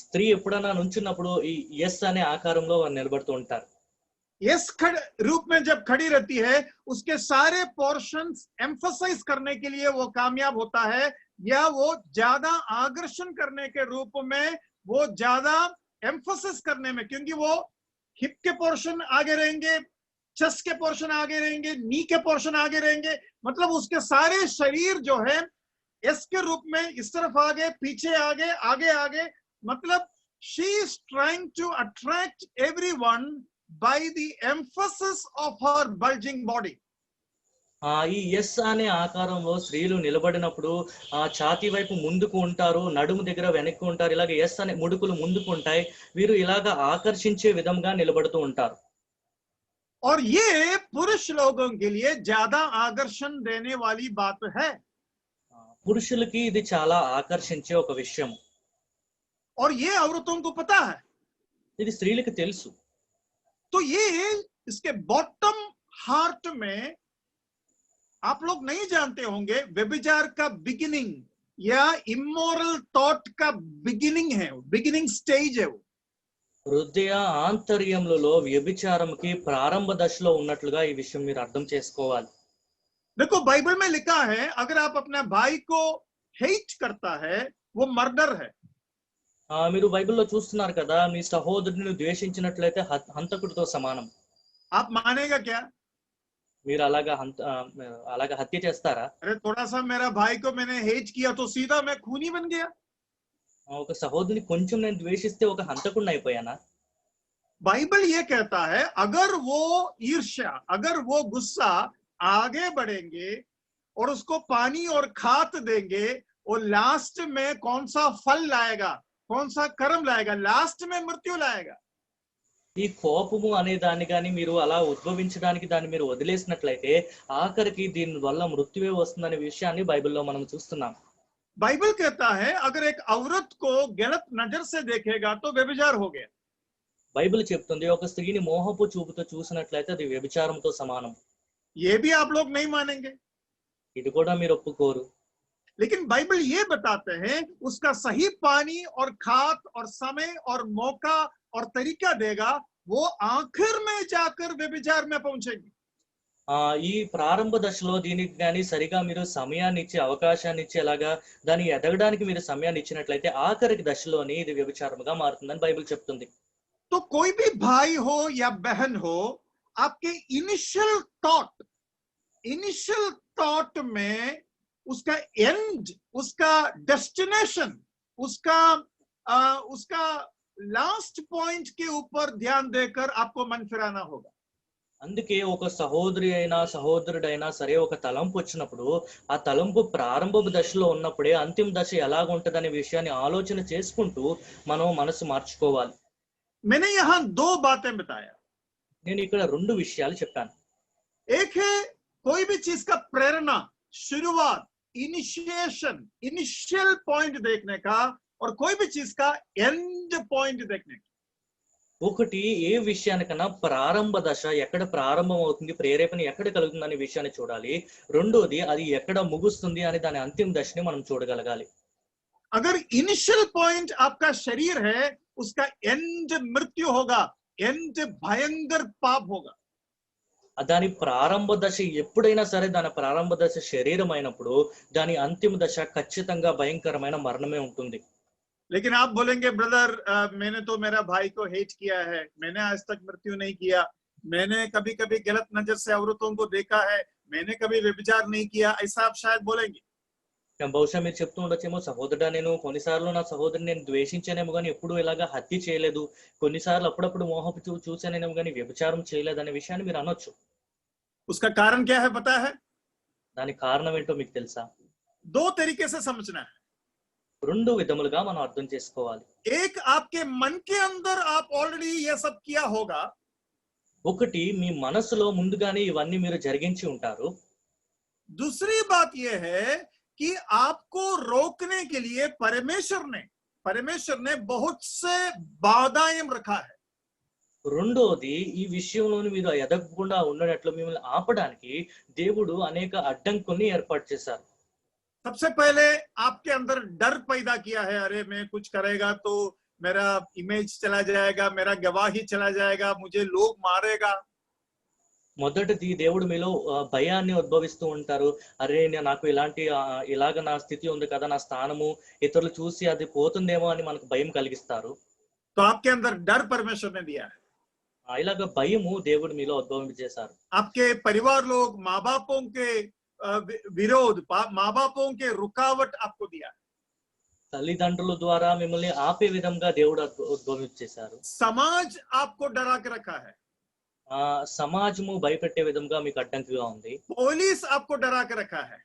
స్త్రీ ఎప్పుడైనా నుంచున్నప్పుడు ఈ ఎస్ అనే ఆకారంలో నిలబడుతూ ఉంటారు. एस रूप में जब खड़ी रहती है उसके सारे पोर्शंस एम्फसाइज करने के लिए वो कामयाब होता है, या वो ज्यादा आकर्षण करने के रूप में वो ज्यादा एम्फोसिस करने में, क्योंकि वो हिप के पोर्शन आगे रहेंगे, चेस्ट के पोर्शन आगे रहेंगे, नी के पोर्शन आगे रहेंगे, मतलब उसके सारे शरीर जो है एस के रूप में इस तरफ आगे, पीछे आगे, आगे आगे, मतलब she is trying to attract everyone by the emphasis of her bulging body. ఈ ఎస్ అనే ఆకారంలో స్త్రీలు నిలబడినప్పుడు ఛాతీ వైపు ముందుకు ఉంటారు, నడుము దగ్గర వెనక్కి ఉంటారు. ఇలాగ ఎస్ అనే ముడుకులు ముందుకు ఉంటాయి. వీరు ఇలాగ ఆకర్షించే విధంగా నిలబడుతూ ఉంటారు. और ये पुरुष लोगों के लिए ज्यादा आकर्षण देने वाली बात है. పురుషులకి ఇది చాలా ఆకర్షించే ఒక విషయం. और ये औरतों को पता है. ఇది స్త్రీలకు తెలుసు. तो ये इसके बॉटम हार्ट में आप लोग नहीं जानते होंगे व्यभिचार का बिगिनिंग या इमोरल थॉट का बिगिनिंग है, बिगिनिंग स्टेज है वो. హృదయ ఆంతర్యములలో వ్యభిచారంకి ప్రారంభ దశలో ఉన్నట్లుగా ఈ విషయం మీరు అర్థం చేసుకోవాలి. देखो बाइबल में लिखा है अगर आप अपने भाई को हेट करता है वो मर्डर है. మీరు బైబిల్లో చూస్తున్నారు కదా, మీ సహోదరుని ద్వేషించినట్లయితే హంతకుడితో సమానం. आप मानेगा क्या? మీరు అలాగా హత్య చేస్తారా? अरे थोड़ा सा मेरा भाई को मैंने हेट किया तो सीधा मैं खूनी बन गया. ఒక సహోదరుని కొంచెం నేను ద్వేషిస్తే ఒక హంతకుడిని అయిపోయానా? बाइबल ये कहता है अगर वो ईर्ष्या, अगर वो गुस्सा आगे बढ़ेंगे और उसको पानी और खाद देंगे, और लास्ट में कौन सा फल लाएगा, कौन सा कर्म लाएगा, लास्ट में मृत्यु लाएगा. ఈ కోపము అనే దాన్ని కానీ మీరు అలా ఉద్భవించడానికి దాన్ని మీరు వదిలేసినట్లయితే ఆఖరికి దీని వల్ల మృత్యువే వస్తుందనే విషయాన్ని బైబిల్లో మనం చూస్తున్నాం. बाइबल कहता है अगर एक औरत को गलत नजर से देखेगा तो व्यभिचार हो गया. బైబిల్ చెప్తుంది ఒక స్త్రీని మోహపు చూపుతో చూసినట్లయితే అది వ్యభిచారంతో సమానం. ये भी आप लोग नहीं मानेंगे, ఇది కూడా మీరు ఒప్పుకోరు. लेकिन बाइबल ये बताते हैं उसका सही पानी और खाद और समय और मौका और तरीका देगा, वो आखिर में जाकर व्यभिचार में पहुंचेगी. ఈ ప్రారంభ దశలో దీనికి కానీ సరిగా మీరు సమయాన్ని ఇచ్చి అవకాశాన్ని ఇచ్చేలాగా దాన్ని ఎదగడానికి మీరు సమయాన్ని ఇచ్చినట్లయితే ఆఖరికి దశలోని ఇది వ్యభిచారముగా మారుతుందని బైబిల్ చెప్తుంది. तो कोई भी भाई हो या बहन हो, आपके इनिशियल थॉट में उसका एंड, उसका डेस्टिनेशन, उसका लास्ट पॉइंट के ऊपर ध्यान देकर आपको मन फिराना होगा. అందుకే ఒక సహోదరి అయినా సహోదరుడైనా సరే ఒక తలంపు వచ్చినప్పుడు ఆ తలంపు ప్రారంభ దశలో ఉన్నప్పుడే అంతిమ దశ ఎలాగ ఉంటదనే విషయాన్ని ఆలోచన చేసుకుంటూ మనం మనసు మార్చుకోవాలి. मैंने यहाँ 2 बातें बताया. నేను ఇక్కడ 2 విషయాలు చెప్పాను. एक है कोई भी चीज का प्रेरणा, शुरुआत, इनिशिएशन, इनिशियल पॉइंट देखने का, और कोई भी चीज का एंड पॉइंट देखने का. ఒకటి ఏ విషయానికన్నా ప్రారంభ దశ ఎక్కడ ప్రారంభం అవుతుంది, ప్రేరేపణ ఎక్కడ కలుగుతుంది అనే విషయాన్ని చూడాలి. రెండోది అది ఎక్కడ ముగుస్తుంది అని దాని అంతిమ దశని మనం చూడగలగాలి. अगर इनिशियल पॉइंट आपका शरीर है, उसका एंड मृत्यु होगा, एंड भयंकर पाप होगा. దాని ప్రారంభ దశ ఎప్పుడైనా సరే దాని ప్రారంభ దశ శరీరం అయినప్పుడు దాని అంతిమ దశ ఖచ్చితంగా భయంకరమైన మరణమే ఉంటుంది. लेकिन आप बोलेंगे ब्रदर मैंने तो मेरा भाई को हेट किया है, मैंने आज तक मृत्यु नहीं किया, मैंने कभी कभी गलत नजर से औरतों को देखा है, मैंने कभी व्यभिचार नहीं किया, ऐसा आप शायद बोलेंगे। బహుశా మీరు చెప్తూ ఉండొచ్చేమో, సహోదరుడా నేను కొన్నిసార్లు నా సహోదరుని నేను ద్వేషించానేమో గానీ ఎప్పుడూ ఇలాగా హత్య చేయలేదు, కొన్నిసార్లు అప్పుడప్పుడు మోహపు చూసానేమో గానీ వ్యభిచారం చేయలేదు అనే విషయాన్ని మీరు అనొచ్చు. उसका कारण क्या है पता है? దానికి కారణం ఏంటో మీకు తెలుసా? 2 तरीके से समझना है। 2 విధములుగా మనం అర్థం చేసుకోవాలి. एक, आपके मन के अंदर आप ऑलरेडी ये सब किया होगा। ఒకటి, మీ మనసులో ముందుగానే ఇవన్నీ మీరు జరిగించి ఉంటారు. दूसरी बात यह है कि आपको रोकने के लिए परमेश्वर ने बहुत से बाधाएं रखा है। రెండోది, ఈ విషయంలోని మీరు ఎదగకుండా ఉండనట్లు మిమ్మల్ని ఆపడానికి దేవుడు అనేక అడ్డంకుల్ని ఏర్పాటు చేశారు. सबसे पहले आपके अंदर डर पैदा किया है, अरे मैं कुछ करेगा तो मेरा इमेज चला जाएगा, मेरा गवाही चला जाएगा, मुझे लोग मारेगा। మొదటిది, దేవుడు మీలో భయాన్ని ఉద్భవిస్తూ ఉంటారు. అరే నాకు ఇలాగ నా స్థితి ఉంది కదా, నా స్థానము ఇతరులు చూసి అది పోతుందేమో అని మనకు భయం కలిగిస్తారు. तो आपके अंदर डर परमेश्वर ने दिया है। ఇలాగ భయము దేవుడు మీలో ఉద్భవించేశారు. आपके परिवार लोग, माँ बापों के विरोध, माँ बापों के रुकावट आपको दिया है। తల్లిదండ్రుల ద్వారా మిమ్మల్ని ఆపే విధంగా దేవుడు ఉద్భవించేశారు. समाज आपको डरा के रखा है। సమాజము భయపెట్టే విధంగా మీకు అడ్డంకిగా ఉంది. पुलिस आपको डरा के रखा है।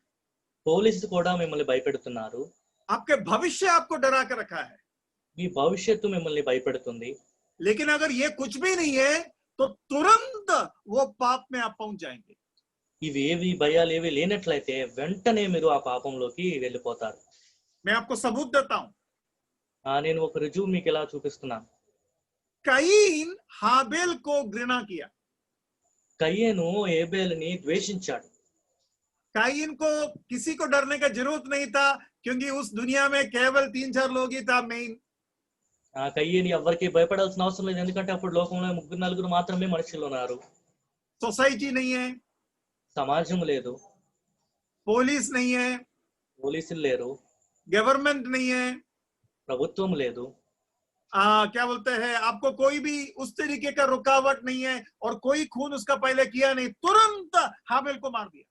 పోలీసులు కూడా మిమ్మల్ని భయపెడుతున్నారు. आपके भविष्य आपको डरा के रखा है। మీ భవిష్యత్తు మిమ్మల్ని భయపెడుతుంది. लेकिन अगर ये कुछ भी नहीं है तो तुरंत वो पाप में आप पहुंच जाएंगे। ఇవేవి భయాలు ఏవి లేనట్లయితే వెంటనే మీరు ఆ పాపంలోకి వెళ్ళిపోతారు. मैं आपको सबूत देता हूं। నేను ఒక రుజువు మీకు ఇలా చూపిస్తున్నాను. कईन हाबेल को घृणा किया। కయ్యేను ఏబేలుని ద్వేషించాడు. कईन को किसी को डरने का जरूरत नहीं था, क्योंकि उस दुनिया में केवल 3-4 लोग ही था मेन। కయ్యేని ఎవరికి భయపడాల్సిన అవసరం లేదు, ఎందుకంటే అప్పుడు లోకంలో 3-4 మాత్రమే మనుషులు ఉన్నారు. सोसाइटी नहीं है, సమాజం లేదు, पुलिस नहीं है, పోలీసులు లేరు, गवर्नमेंट नहीं है, ప్రభుత్వం లేదు, क्या बोलते हैं, आपको कोई भी उस तरीके का रुकावट नहीं है, और कोई खून उसका पहले किया नहीं, तुरंत हाबेल को मार दिया।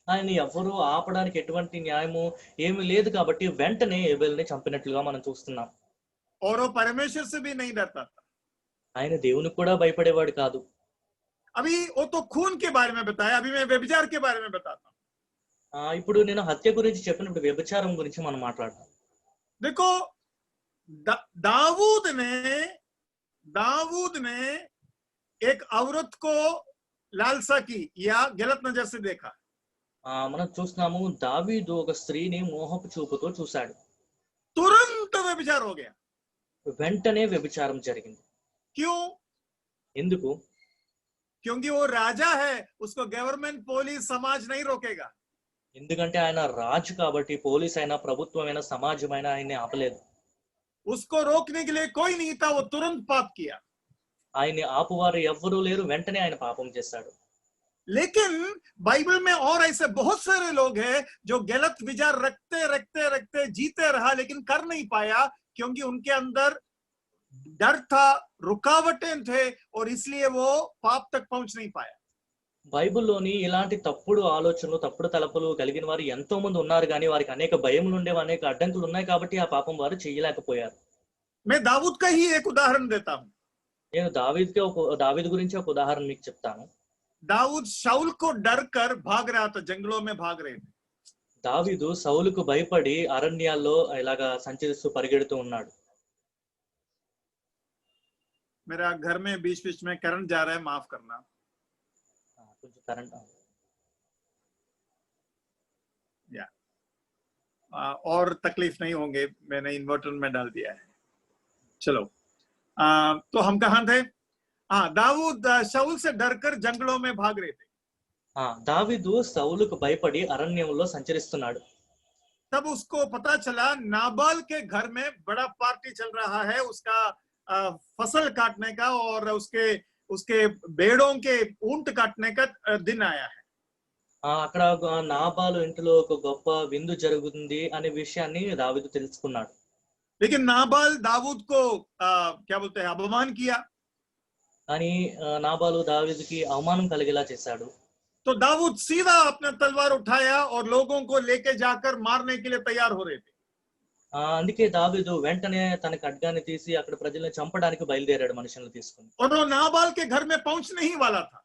ఆయన ఎవరు ఆపడానికి ఎటువంటి న్యాయము ఏమీ లేదు కాబట్టి వెంటనే ఏబేలుని చంపినట్లుగా మనం చూస్తున్నాం. और वो परमेश्वर से भी नहीं डरता था। ఆయన దేవునికి కూడా భయపడేవాడు కాదు. अभी वो तो खून के बारे में बताया, अभी मैं व्यभिचार के बारे में बताता हूँ। ఇప్పుడు నేను హత్య గురించి చెప్పినప్పుడు వ్యభిచారం గురించి మనం మాట్లాడతాం. देखो, दाऊद ने एक औरत को लालसा की या गलत नजर से देखा। మనం చూస్తున్నాము, దావీదు ఒక స్త్రీని మోహపు చూపుతో చూశాడు. तुरंत व्यभिचार हो गया। వెంటనే వ్యభిచారం జరిగింది. क्यों? ఎందుకు? क्योंकि वो राजा है, उसको गवर्नमेंट, पुलिस, समाज नहीं रोकेगा। ఎందుకంటే ఆయన రాజు కాబట్టి పోలీస్ అయినా ప్రభుత్వం అయినా సమాజం అయినా ఆయన్ని ఆపలేదు. उसको रोकने के लिए कोई नहीं था, वो तुरंत पाप किया। ఆయన్ని ఆపువారు ఎవ్వరూ లేరు, వెంటనే ఆయన పాపం చేశాడు. लेकिन बाइबल में और ऐसे बहुत सारे लोग हैं जो गलत विचार रखते रखते रखते जीते रहा, लेकिन कर नहीं पाया, क्योंकि उनके अंदर डर था, रुकावटें थे, और इसलिए वो पाप तक पहुंच नहीं पाया। బైబిల్లోని ఇలాంటి తప్పుడు ఆలోచనలు, తప్పుడు తలపులు కలిగిన వారు ఎంతో మంది ఉన్నారు, కానీ వారికి అనేక భయములు ఉండేవి, అనేక అడ్డంకులు ఉన్నాయి కాబట్టి ఆ పాపం వారు చేయలేకపోయారు. मैं दाऊद का ही एक उदाहरण देता हूं। నేను దావీదు గురించి ఒక ఉదాహరణ మీకు చెప్తాను. दाऊद शाऊल को डर कर भाग रहा था, जंगलों में भाग रहे थे। దావీదు సౌలుకు భయపడి అరణ్యాల్లో ఇలాగా సంచరిస్తూ పరిగెడుతూ ఉన్నాడు. मेरा घर में बीच बीच में करंट जा रहा है, माफ करना। కొంచెం కరెంట్ और तकलीफ नहीं होंगे, मैंने इन्वर्टर में डाल दिया है। चलो, तो हम कहाँ थे? दाऊद शाऊल से डरकर जंगलों में भाग रहे थे। దావీదు సౌలుకు భయపడి అరణ్యంలో సంచరిస్తున్నాడు. तब उसको पता चला नाबाल के घर में बड़ा पार्टी चल रहा है, उसका फसल काटने का, और उसके भेड़ों के ऊंट काटने का दिन आया है। అక్కడ నాబాలు ఇంటిలో ఒక గొప్ప విందు జరుగుతుంది అనే విషయాన్ని దావీదు తెలుసుకున్నాడు. लेकिन नाबाल दाऊद को क्या बोलते हैं, अपमान किया। కానీ నాబాలు దావీదుకి అవమానం కలిగేలా చేశాడు. तो दाऊद सीधा अपना तलवार उठाया और लोगों को लेके जाकर मारने के लिए तैयार हो रहे थे। అందుకే దావీదు వెంటనే తన ఖడ్గాన్ని తీసి అక్కడ ప్రజల్ని చంపడానికి బయలుదేరాడు మనుషులను తీసుకుని. और वो नाबाल के घर में पहुंचने ही वाला था।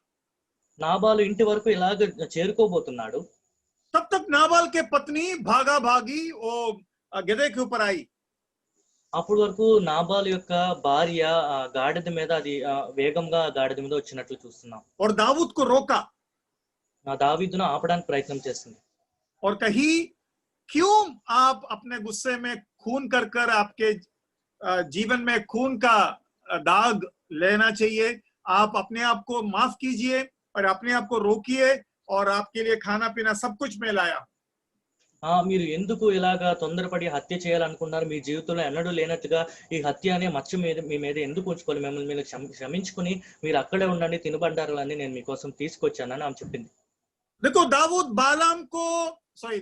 నాబాలు ఇంటి వరకు ఇలాగ చేరుకోబోతున్నాడు. तब तक नाबाल के पत्नी भागा भागी वो गधे के ऊपर आई। అప్పటి వరకు నాబాలు యొక్క భార్య గాడిద మీద అది వేగంగా గాడిద మీద వచ్చినట్లు చూస్తున్నాం. और दाऊद को रोका దావీదును ఆపడానికి ప్రయత్నం చేసింది. और कही क्यों आप अपने गुस्से में खून कर कर आपके जीवन में खून का दाग लेना चाहिए। आप अपने आप को माफ कीजिए और अपने आप को रोकिए और आपके लिए खाना पीना सब कुछ मैं लाया। మీరు ఎందుకు ఇలాగా తొందరపడి హత్య చేయాలనుకున్నారు? మీ జీవితంలో ఎన్నడూ లేనట్టుగా ఈ హత్య అనే మచ్చ మీద మీ మీద ఎందుకు ఉంచుకోవాలి? మిమ్మల్ని మీరు క్షమించుకుని మీరు అక్కడే ఉండండి, తినుబండారాలన్నీ నేను మీకోసం తీసుకొచ్చానని ఆమె చెప్పింది. देखो दाऊद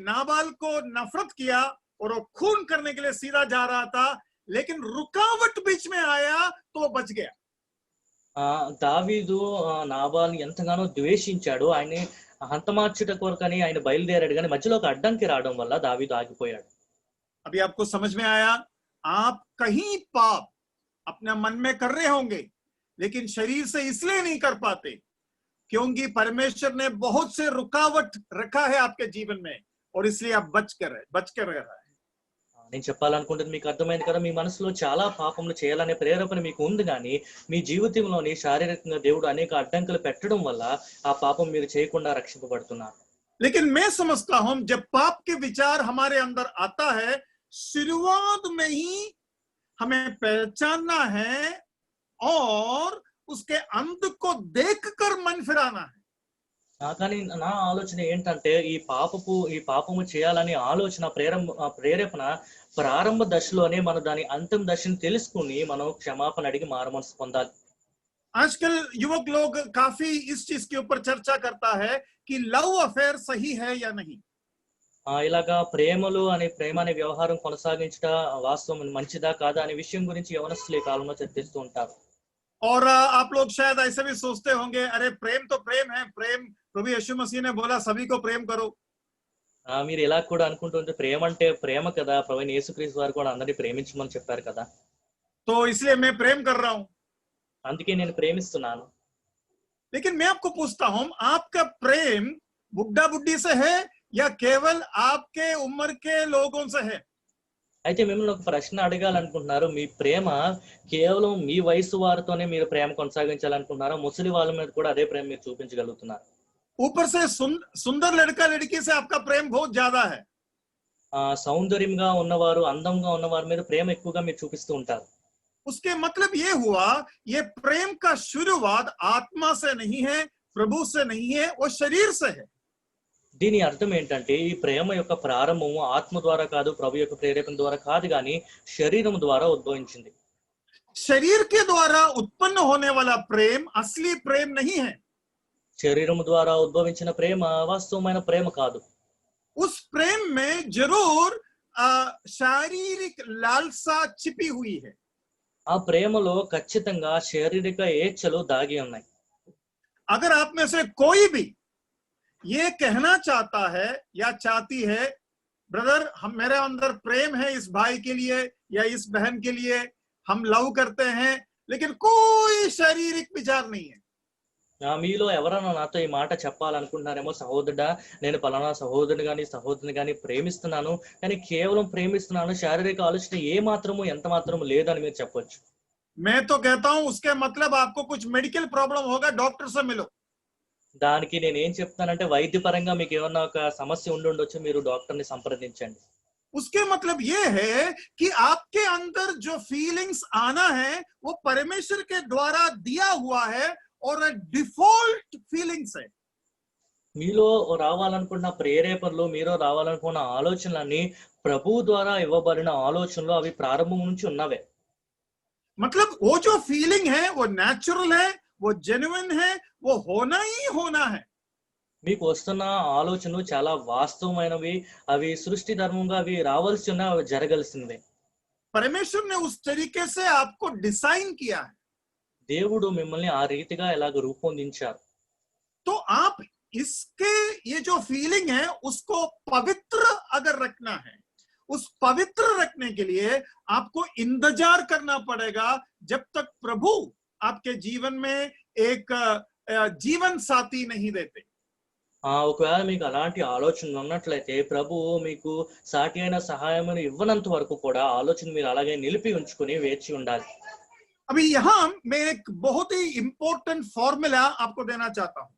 नाबाल को नफरत किया और वो खून करने के लिए सीधा जा रहा था, लेकिन रुकावट बीच में आया तो वो बच गया। దావీదు నాబాల్ని ఎంతగానో ద్వేషించాడు. ఆయన్ని హంతమార్చుట కొరకని ఆయన బయలుదేరాడు, కానీ మధ్యలో ఒక అడ్డంకి రావడం వల్ల దావీదు ఆగిపోయాడు. अभी आपको समझ में आया? आप कहीं पाप अपने मन में कर रहे होंगे, लेकिन शरीर से इसलिए नहीं कर पाते क्योंकि परमेश्वर ने बहुत से रुकावट रखा है आपके जीवन में, और इसलिए आप बच कर रह रहा है। నేను చెప్పాలనుకుంటుంది మీకు అర్థమైంది కదా. మీ మనసులో చాలా పాపములు చేయాలనే ప్రేరేపణ మీకు ఉంది, కానీ మీ జీవితంలోని శారీరకంగా దేవుడు అనేక అడ్డంకులు పెట్టడం వల్ల ఆ పాపం మీరు చేయకుండా రక్షింపబడుతున్నారు. लेकिन मैं समझता हूं जब पाप के विचार हमारे अंदर आता है, शुरुआत में ही हमें पहचानना है और उसके अंत को देखकर मन फिराना है। కానీ నా ఆలోచన ఏంటంటే ఈ పాపము చేయాలనే ఆలోచన ప్రేరేపణ ప్రారంభ దశలోనే మనం దాని అంతిమ దశను తెలుసుకుని మనం క్షమాపణ అడిగి మారుమనసు పొందాలి. आजकल युवक लोग काफी इस चीज के ऊपर चर्चा करता है कि लव अफेयर सही है या नहीं। ఇలాగా ప్రేమ అనే వ్యవహారం కొనసాగించట వాస్తవం మంచిదా కాదా అనే విషయం గురించి యవనస్తులు ఈ కాలంలో చర్చిస్తూ ఉంటారు. और आप लोग शायद ऐसे भी सोचते होंगे, अरे प्रेम तो प्रेम है, प्रेम प्रभु यीशु मसीह ने बोला सभी को प्रेम करो। మీరు ఇలా కూడా అనుకుంటుంటే ప్రేమ అంటే ప్రేమ కదా, ప్రభువైన యేసుక్రీస్తు వారు కూడా అందరినీ ప్రేమించమని చెప్పారు కదా, तो इसलिए मैं प्रेम कर रहा हूं। అందుకే నేను ప్రేమిస్తున్నాను. लेकिन मैं आपको पूछता हूं, आपका प्रेम बुड्ढा बुड्ढी से है या केवल आपके उम्र के लोगों से है? అయితే మిమ్మల్ని ఒక ప్రశ్న అడగాలనుకుంటున్నారు. మీ ప్రేమ కేవలం మీ వయసు వారితోనే మీరు ప్రేమ కొనసాగించాలనుకుంటున్నారా? ముసలి వాళ్ళ మీద కూడా అదే ప్రేమ మీరు చూపించగలుగుతున్నారు? ऊपर से सुंदर लड़का लड़की से आपका प्रेम बहुत ज्यादा है। సౌందర్యంగా ఉన్నవారు, అందంగా ఉన్నవారి మీద ప్రేమ ఎక్కువగా మీరు చూపిస్తూ ఉంటారు. उसके मतलब ये हुआ, ये प्रेम का शुरुआत आत्मा से नहीं है, प्रभु से नहीं है, वो शरीर से है। దీని అర్థం ఏంటంటే ఈ ప్రేమ యొక్క ప్రారంభము ఆత్మ ద్వారా కాదు, ప్రభు యొక్క ప్రేరేపణ ద్వారా కాదు, కానీ శరీరం ద్వారా ఉద్భవించింది. शरीर के द्वारा उत्पन्न होने वाला प्रेम असली प्रेम नहीं है। శరీరం ద్వారా ఉద్భవించిన ప్రేమ వాస్తవమైన ప్రేమ కాదు. उस प्रेम में जरूर शारीरिक लालसा छिपी हुई है। ఆ ప్రేమలో ఖచ్చితంగా శారీరక ఏచ్ఛలు దాగి ఉన్నాయి. अगर आप में से कोई भी ये कहना चाहता है या चाहती है, ब्रदर मेरे अंदर प्रेम है इस भाई के लिए या इस बहन के लिए, हम लव करते हैं, लेकिन कोई शारीरिक विचार नहीं है। మీలో ఎవరైనా నాతో ఈ మాట చెప్పాలనుకుంటున్నారేమో, సహోదరుడా నేను పలానా సహోదరుని గాని సహోదరుని గాని ప్రేమిస్తున్నాను, కానీ కేవలం ప్రేమిస్తున్నాను, శారీరక ఆలోచన ఏ మాత్రము ఎంత మాత్రము లేదని మీరు చెప్పొచ్చు. मैं तो कहता हूं उसके मतलब आपको कुछ मेडिकल प्रॉब्लम होगा, डॉक्टर से मिलो। దానికి నేను ఏం చెప్తానంటే వైద్యపరంగా మీకు ఏమన్నా ఒక సమస్య ఉండొచ్చు, మీరు డాక్టర్ని సంప్రదించండి. उसके मतलब ये है कि आपके अंदर जो फीलिंग्स आना है वो परमेश्वर के द्वारा दिया हुआ है और डिफॉल्ट फीलिंग्स है। మీలో రావాలనుకున్న ప్రేరేపణలు, మీరు రావాలనుకున్న ఆలోచనలన్నీ ప్రభు ద్వారా ఇవ్వబడిన ఆలోచనలు, అవి ప్రారంభం నుంచి ఉన్నవే. मतलब वो जो फीलिंग है वो नेचुरल है, वो जेन्युइन है, वो होना ही होना है। మీకు వస్తున్న ఆలోచనలు చాలా వాస్తవమైనవి, అవి సృష్టి ధర్మంగా అవి రావాల్సి ఉన్న జరగాల్సిందే. परमेश्वर ने उस तरीके से आपको डिजाइन किया है। దేవుడు మిమ్మల్ని ఆ రీతిగా ఇలాగ రూపొందించారు. तो आप इसके ये जो फीलिंग है उसको पवित्र अगर रखना है, उस पवित्र रखने के लिए आपको इंतजार करना पड़ेगा जब तक प्रभु आपके जीवन में एक जीवन साथी नहीं देते। ఒకవేళ మీకు అలాంటి ఆలోచనలు ఉన్నట్లయితే ప్రభువు మీకు సాటి అయిన సహాయమును ఇవ్వనంత వరకు కూడా ఆలోచన మీరు అలాగే నిలిపి ఉంచుకుని వేచి ఉండాలి. अभी यहाँ मैं एक बहुत ही इंपॉर्टेंट फॉर्मूला आपको देना चाहता हूं.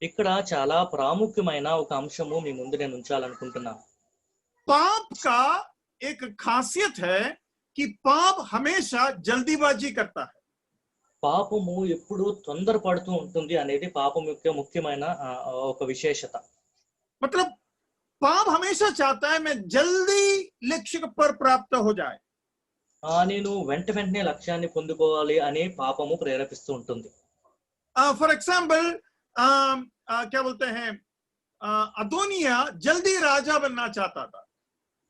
ఇక్కడ చాలా ప్రాముఖ్యమైన ఒక అంశము మీ ముందు నేను ఉంచాలనుకుంటున్నాను. पाप का एक खासियत है कि पाप हमेशा जल्दीबाजी करता है. పాపము ఎప్పుడు తొందరపడుతూ ఉంటుంది అనేది పాపం యొక్క ముఖ్యమైన ఒక విశేషత. मतलब पाप हमेशा चाहता है मैं जल्दी लक्ष्य पर प्राप्त हो जाए. నేను వెంటనే లక్ష్యాన్ని పొందుకోవాలి అనే పాపము ప్రేరేపిస్తూ ఉంటుంది. फॉर एग्जाम्पल क्या बोलते हैं, अदोनिया जल्दी राजा बनना चाहता था.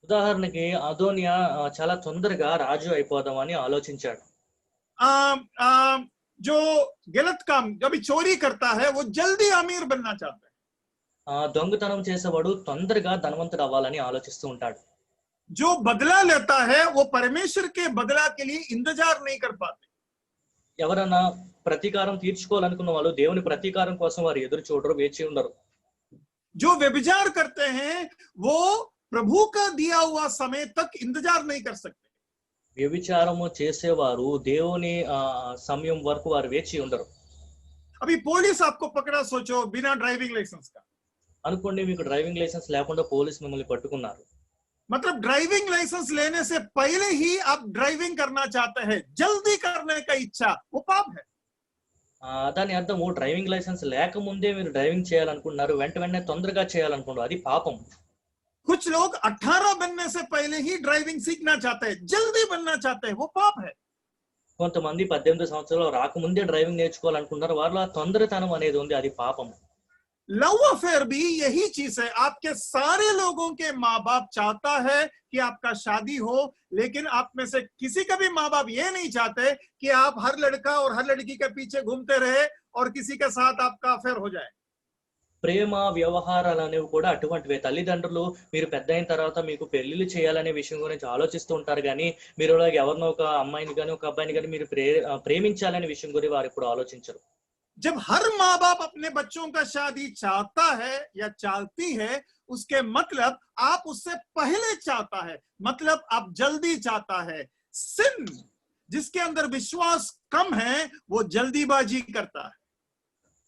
ఉదాహరణకి అదోనియా చాలా తొందరగా రాజు అయిపోదామని ఆలోచించాడు. जो गलत काम कभी चोरी करता है वो जल्दी अमीर बनना चाहता है. దొంగతనం చేసేవాడు తొందరగా ధనవంతుడు అవ్వాలని ఆలోచిస్తూ ఉంటాడు. जो बदला लेता है वो परमेश्वर के बदला के लिए इंतजार नहीं कर पाते. ఎవరైనా ప్రతీకారం తీర్చుకోవాలనుకున్న వాళ్ళు దేవుని ప్రతీకారం కోసం వారు ఎదురు చూడరు, వేచి ఉండరు. जो व्यभिचार करते हैं वो प्रभु का दिया हुआ समय तक इंतजार नहीं कर सकते. వ్యభిచారము చేసేవారు దేవుని సమయం వరకు వారు వేచి ఉండరు. अभी पुलिस आपको पकड़ा, सोचो बिना ड्राइविंग लाइसेंस का. అనుకోండి మీకు డ్రైవింగ్ లైసెన్స్ లేకుండా పోలీసు మిమ్మల్ని పట్టుకున్నారు. मतलब ड्राइविंग लाइसेंस लेने से पहले ही आप ड्राइविंग करना चाहते हैं, जल्दी करने का इच्छा, वो पाप है. దాని అర్థము డ్రైవింగ్ లైసెన్స్ లేకముందే మీరు డ్రైవింగ్ చేయాలనుకుంటున్నారు, వెంటనే తొందరగా చేయాలనుకుంటున్నారు, అది పాపం. कुछ लोग 18 बनने से पहले ही ड्राइविंग सीखना चाहते हैं, जल्दी बनना चाहते हैं, वो पाप है. కొంతమంది 18 సంవత్సరాలు రాకముందే డ్రైవింగ్ నేర్చుకోవాలనుకుంటున్నారు, వారిలో తొందరతనం అనేది ఉంది, అది పాపం. लव अफेयर भी यही चीज है. आपके सारे लोगों के माँ बाप चाहता है कि आपका शादी हो, लेकिन आप में से किसी का भी माँ बाप ये नहीं चाहते कि आप हर लड़का और हर लड़की के पीछे घूमते रहे और किसी के साथ आपका अफेयर हो जाए. ప్రేమ వ్యవహారాలు అనేవి కూడా అటువంటివే. తల్లిదండ్రులు మీరు పెద్ద అయిన తర్వాత మీకు పెళ్లిళ్ళు చేయాలనే విషయం గురించి ఆలోచిస్తూ ఉంటారు, కానీ మీరు ఎవరినో ఒక అమ్మాయిని కానీ ఒక అబ్బాయిని కానీ మీరు ప్రేమించాలనే విషయం గురించి వారు ఇప్పుడు ఆలోచించరు. जब हर माँ बाप अपने बच्चों का शादी चाहता है या चाहती है, उसके मतलब आप उससे पहले चाहता है, मतलब आप जल्दी चाहता है. सिन जिसके अंदर विश्वास कम है वो जल्दीबाजी करता है.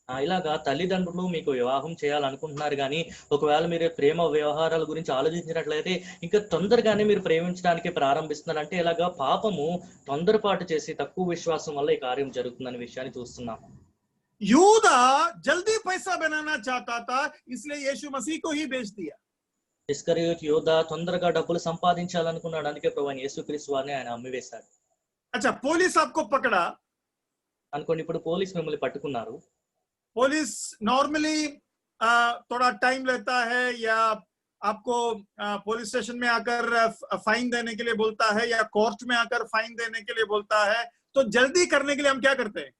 ఇలాగా తల్లిదండ్రులు మీకు వివాహం చేయాలనుకుంటున్నారు, కానీ ఒకవేళ మీరు ప్రేమ వ్యవహారాల గురించి ఆలోచించినట్లయితే ఇంకా తొందరగానే మీరు ప్రేమించడానికి ప్రారంభిస్తున్నారంటే ఇలాగా పాపము తొందరపాటు చేసి తక్కువ విశ్వాసం వల్ల ఈ కార్యం జరుగుతుందనే విషయాన్ని చూస్తున్నాము. यूदा जल्दी पैसा बनाना चाहता था, इसलिए यीशु मसीह को ही बेच दिया. ఇస్కరియోతు యోధ తొందరగా డబ్బులు సంపాదించాలనుకున్నాడు, అందుకే ప్రభువైన యేసుక్రీస్తు వారిని ఆయన అమ్మివేశాడు. अच्छा, पुलिस आपको पकड़ा. అనుకోండి ఇప్పుడు పోలీసు మిమ్మల్ని పట్టుకున్నారు. पुलिस नॉर्मली थोड़ा टाइम लेता है या आपको पुलिस स्टेशन में आकर फाइन देने के लिए बोलता है या कोर्ट में आकर फाइन देने के लिए बोलता है. तो जल्दी करने के लिए हम क्या करते हैं?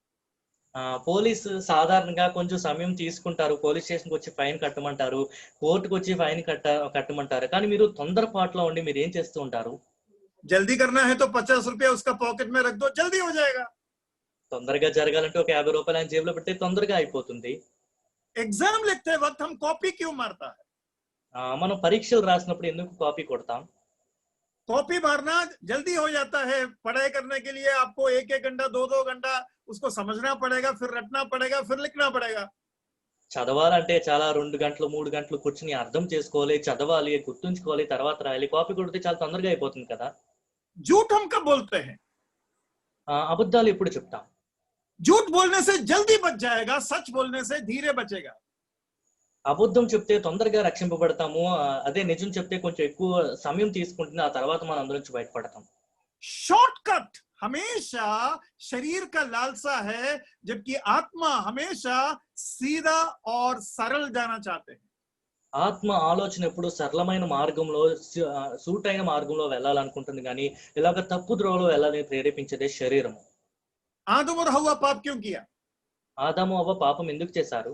పోలీసు సాధారణంగా కొంచెం సమయం తీసుకుంటారు, పోలీస్ స్టేషన్కి వచ్చి ఫైన్ కట్టమంటారు, కోర్టుకు వచ్చి ఫైన్ కట్టమంటారు, కానీ మీరు తొందరపాటులో ఉండి మీరు ఏం చేస్తూ ఉంటారు? जल्दी करना है तो 50 रुपया उसका पॉकेट में रख दो, जल्दी हो जाएगा. తొందరగా జరగాలంటే ఒక 50 రూపాయలు ఆయన జేబులో పెడితే తొందరగా అయిపోతుంది. एग्जाम लिखते वक्त हम कॉपी क्यों मारता है? మనం పరీక్షలు రాసినప్పుడు ఎందుకు కాపీ కొడతాం? कॉपी मारना जल्दी हो जाता है. पढ़ाई करने के लिए आपको 1-1 घंटा 2-2 घंटा उसको समझना पड़ेगा, फिर रटना पड़ेगा, फिर लिखना पड़ेगा. చదవాలంటే చాలా 2 గంటలు 3 గంటలు కూర్చుని అర్థం చేసుకోవాలి, చదవాలి, గుర్తుంచుకోవాలి, తర్వాత రాయాలి. కాపీ కొడితే చాలా తొందరగా అయిపోతుంది కదా. झूठ हम कब बोलते हैं? అబద్ధాలు ఎప్పుడు చెప్తాం? झूठ बोलने से जल्दी बच जाएगा, सच बोलने से धीरे बचेगा. అబద్ధం చెప్తే తొందరగా రక్షింపబడతాము, అదే నిజం చెప్తే కొంచెం ఎక్కువ సమయం తీసుకుంటుంది, ఆ తర్వాత మనం అందులో నుంచి బయటపడతాం. शॉर्टकट हमेशा शरीर का लालसा है, जबकि आत्मा हमेशा सीधा और सरल जाना चाहते हैं. ఆత్మ ఆలోచన ఎప్పుడు సరళమైన మార్గంలో సూటైన మార్గంలో వెళ్ళాలనుకుంటుంది, కానీ ఇలాగ తప్పు ద్రోవలో వెళ్ళాలని ప్రేరేపించేదే శరీరము. आदम और हव्वा पाप क्यों किया? ఆదాము అవ్వ పాపం ఎందుకు చేశారు?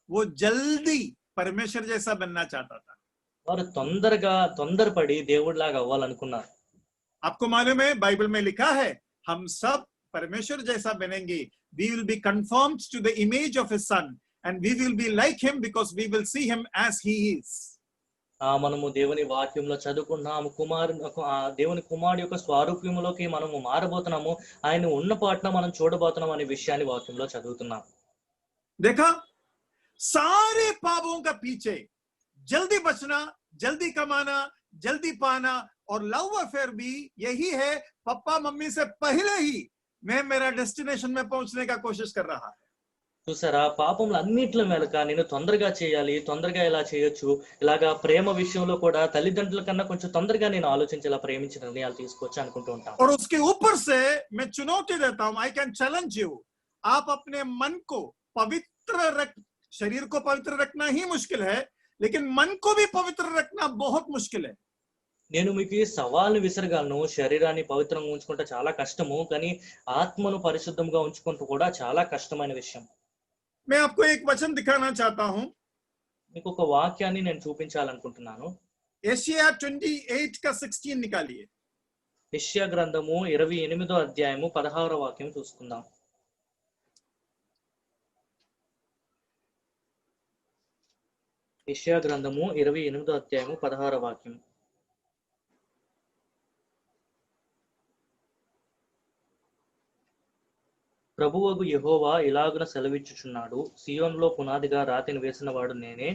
वो जल्दी परमेश्वर जैसा बनना चाहता था। వారు తొందరపడి దేవుడిలాగా అవ్వాలనుకున్నారు. आपको मालूम है बाइबल में लिखा है हम सब परमेश्वर जैसा बनेंगे. We will be conformed to the image of his son and we will be like him because we will see him as he is. మనము దేవుని వాక్యంలో చదువుకున్నాము, దేవుని కుమారుడు యొక్క స్వరూపంలోకి మనము మారబోతున్నాము, ఆయన ఉన్న పాటన మనం చూడబోతున్నాం అనే విషయాన్ని వాక్యంలో చదువుతున్నాం. देखा सारे पापों का पीछे जल्दी बचना, जल्दी कमाना, जल्दी पाना और लव अफेयर भी यही है. पापा मम्मी से पहले ही मैं मेरा डेस्टिनेशन में पहुंचने का कोशिश कर रहा है. చూసారా, పాపములు అన్నిట్లో వెనక నేను తొందరగా చేయాలి, తొందరగా ఇలా చేయొచ్చు, ఇలాగా ప్రేమ విషయంలో కూడా తల్లిదండ్రుల కన్నా కొంచెం తొందరగా నేను ఆలోచించి ఇలా ప్రేమించిన నిర్ణయాలు తీసుకోవచ్చు అనుకుంటూ ఉంటాను. और उसके ऊपर से मैं चुनौती देता हूं, आई कैन चैलेंज यू. आप अपने मन को पवित्र रख, शरीर को पवित्र रखना ही मुश्किल है, लेकिन मन को भी पवित्र रखना बहुत मुश्किल है. నేను మీకు ఈ సవాల్ని విసరగలను. శరీరాన్ని పవిత్రంగా ఉంచుకుంటే చాలా కష్టము, కానీ ఆత్మను పరిశుద్ధంగా ఉంచుకుంటూ కూడా చాలా కష్టమైన విషయం. मैं आपको एक वचन दिखाना चाहता हूं. మీకు ఒక వాక్యాన్ని నేను చూపించాలనుకుంటున్నాను. एशिया 28 का 16 निकालिए. యెషయా గ్రంథము 28వ అధ్యాయము 16వ వాక్యం చూసుకుందాం. యెషయా గ్రంథము 28వ అధ్యాయము 16వ వాక్యం. ప్రభువగు యెహోవా ఇలాగున సెలవిచ్చుచున్నాడు, సియోనులో పునాదిగా రాతిని వేసిన వాడు నేనే,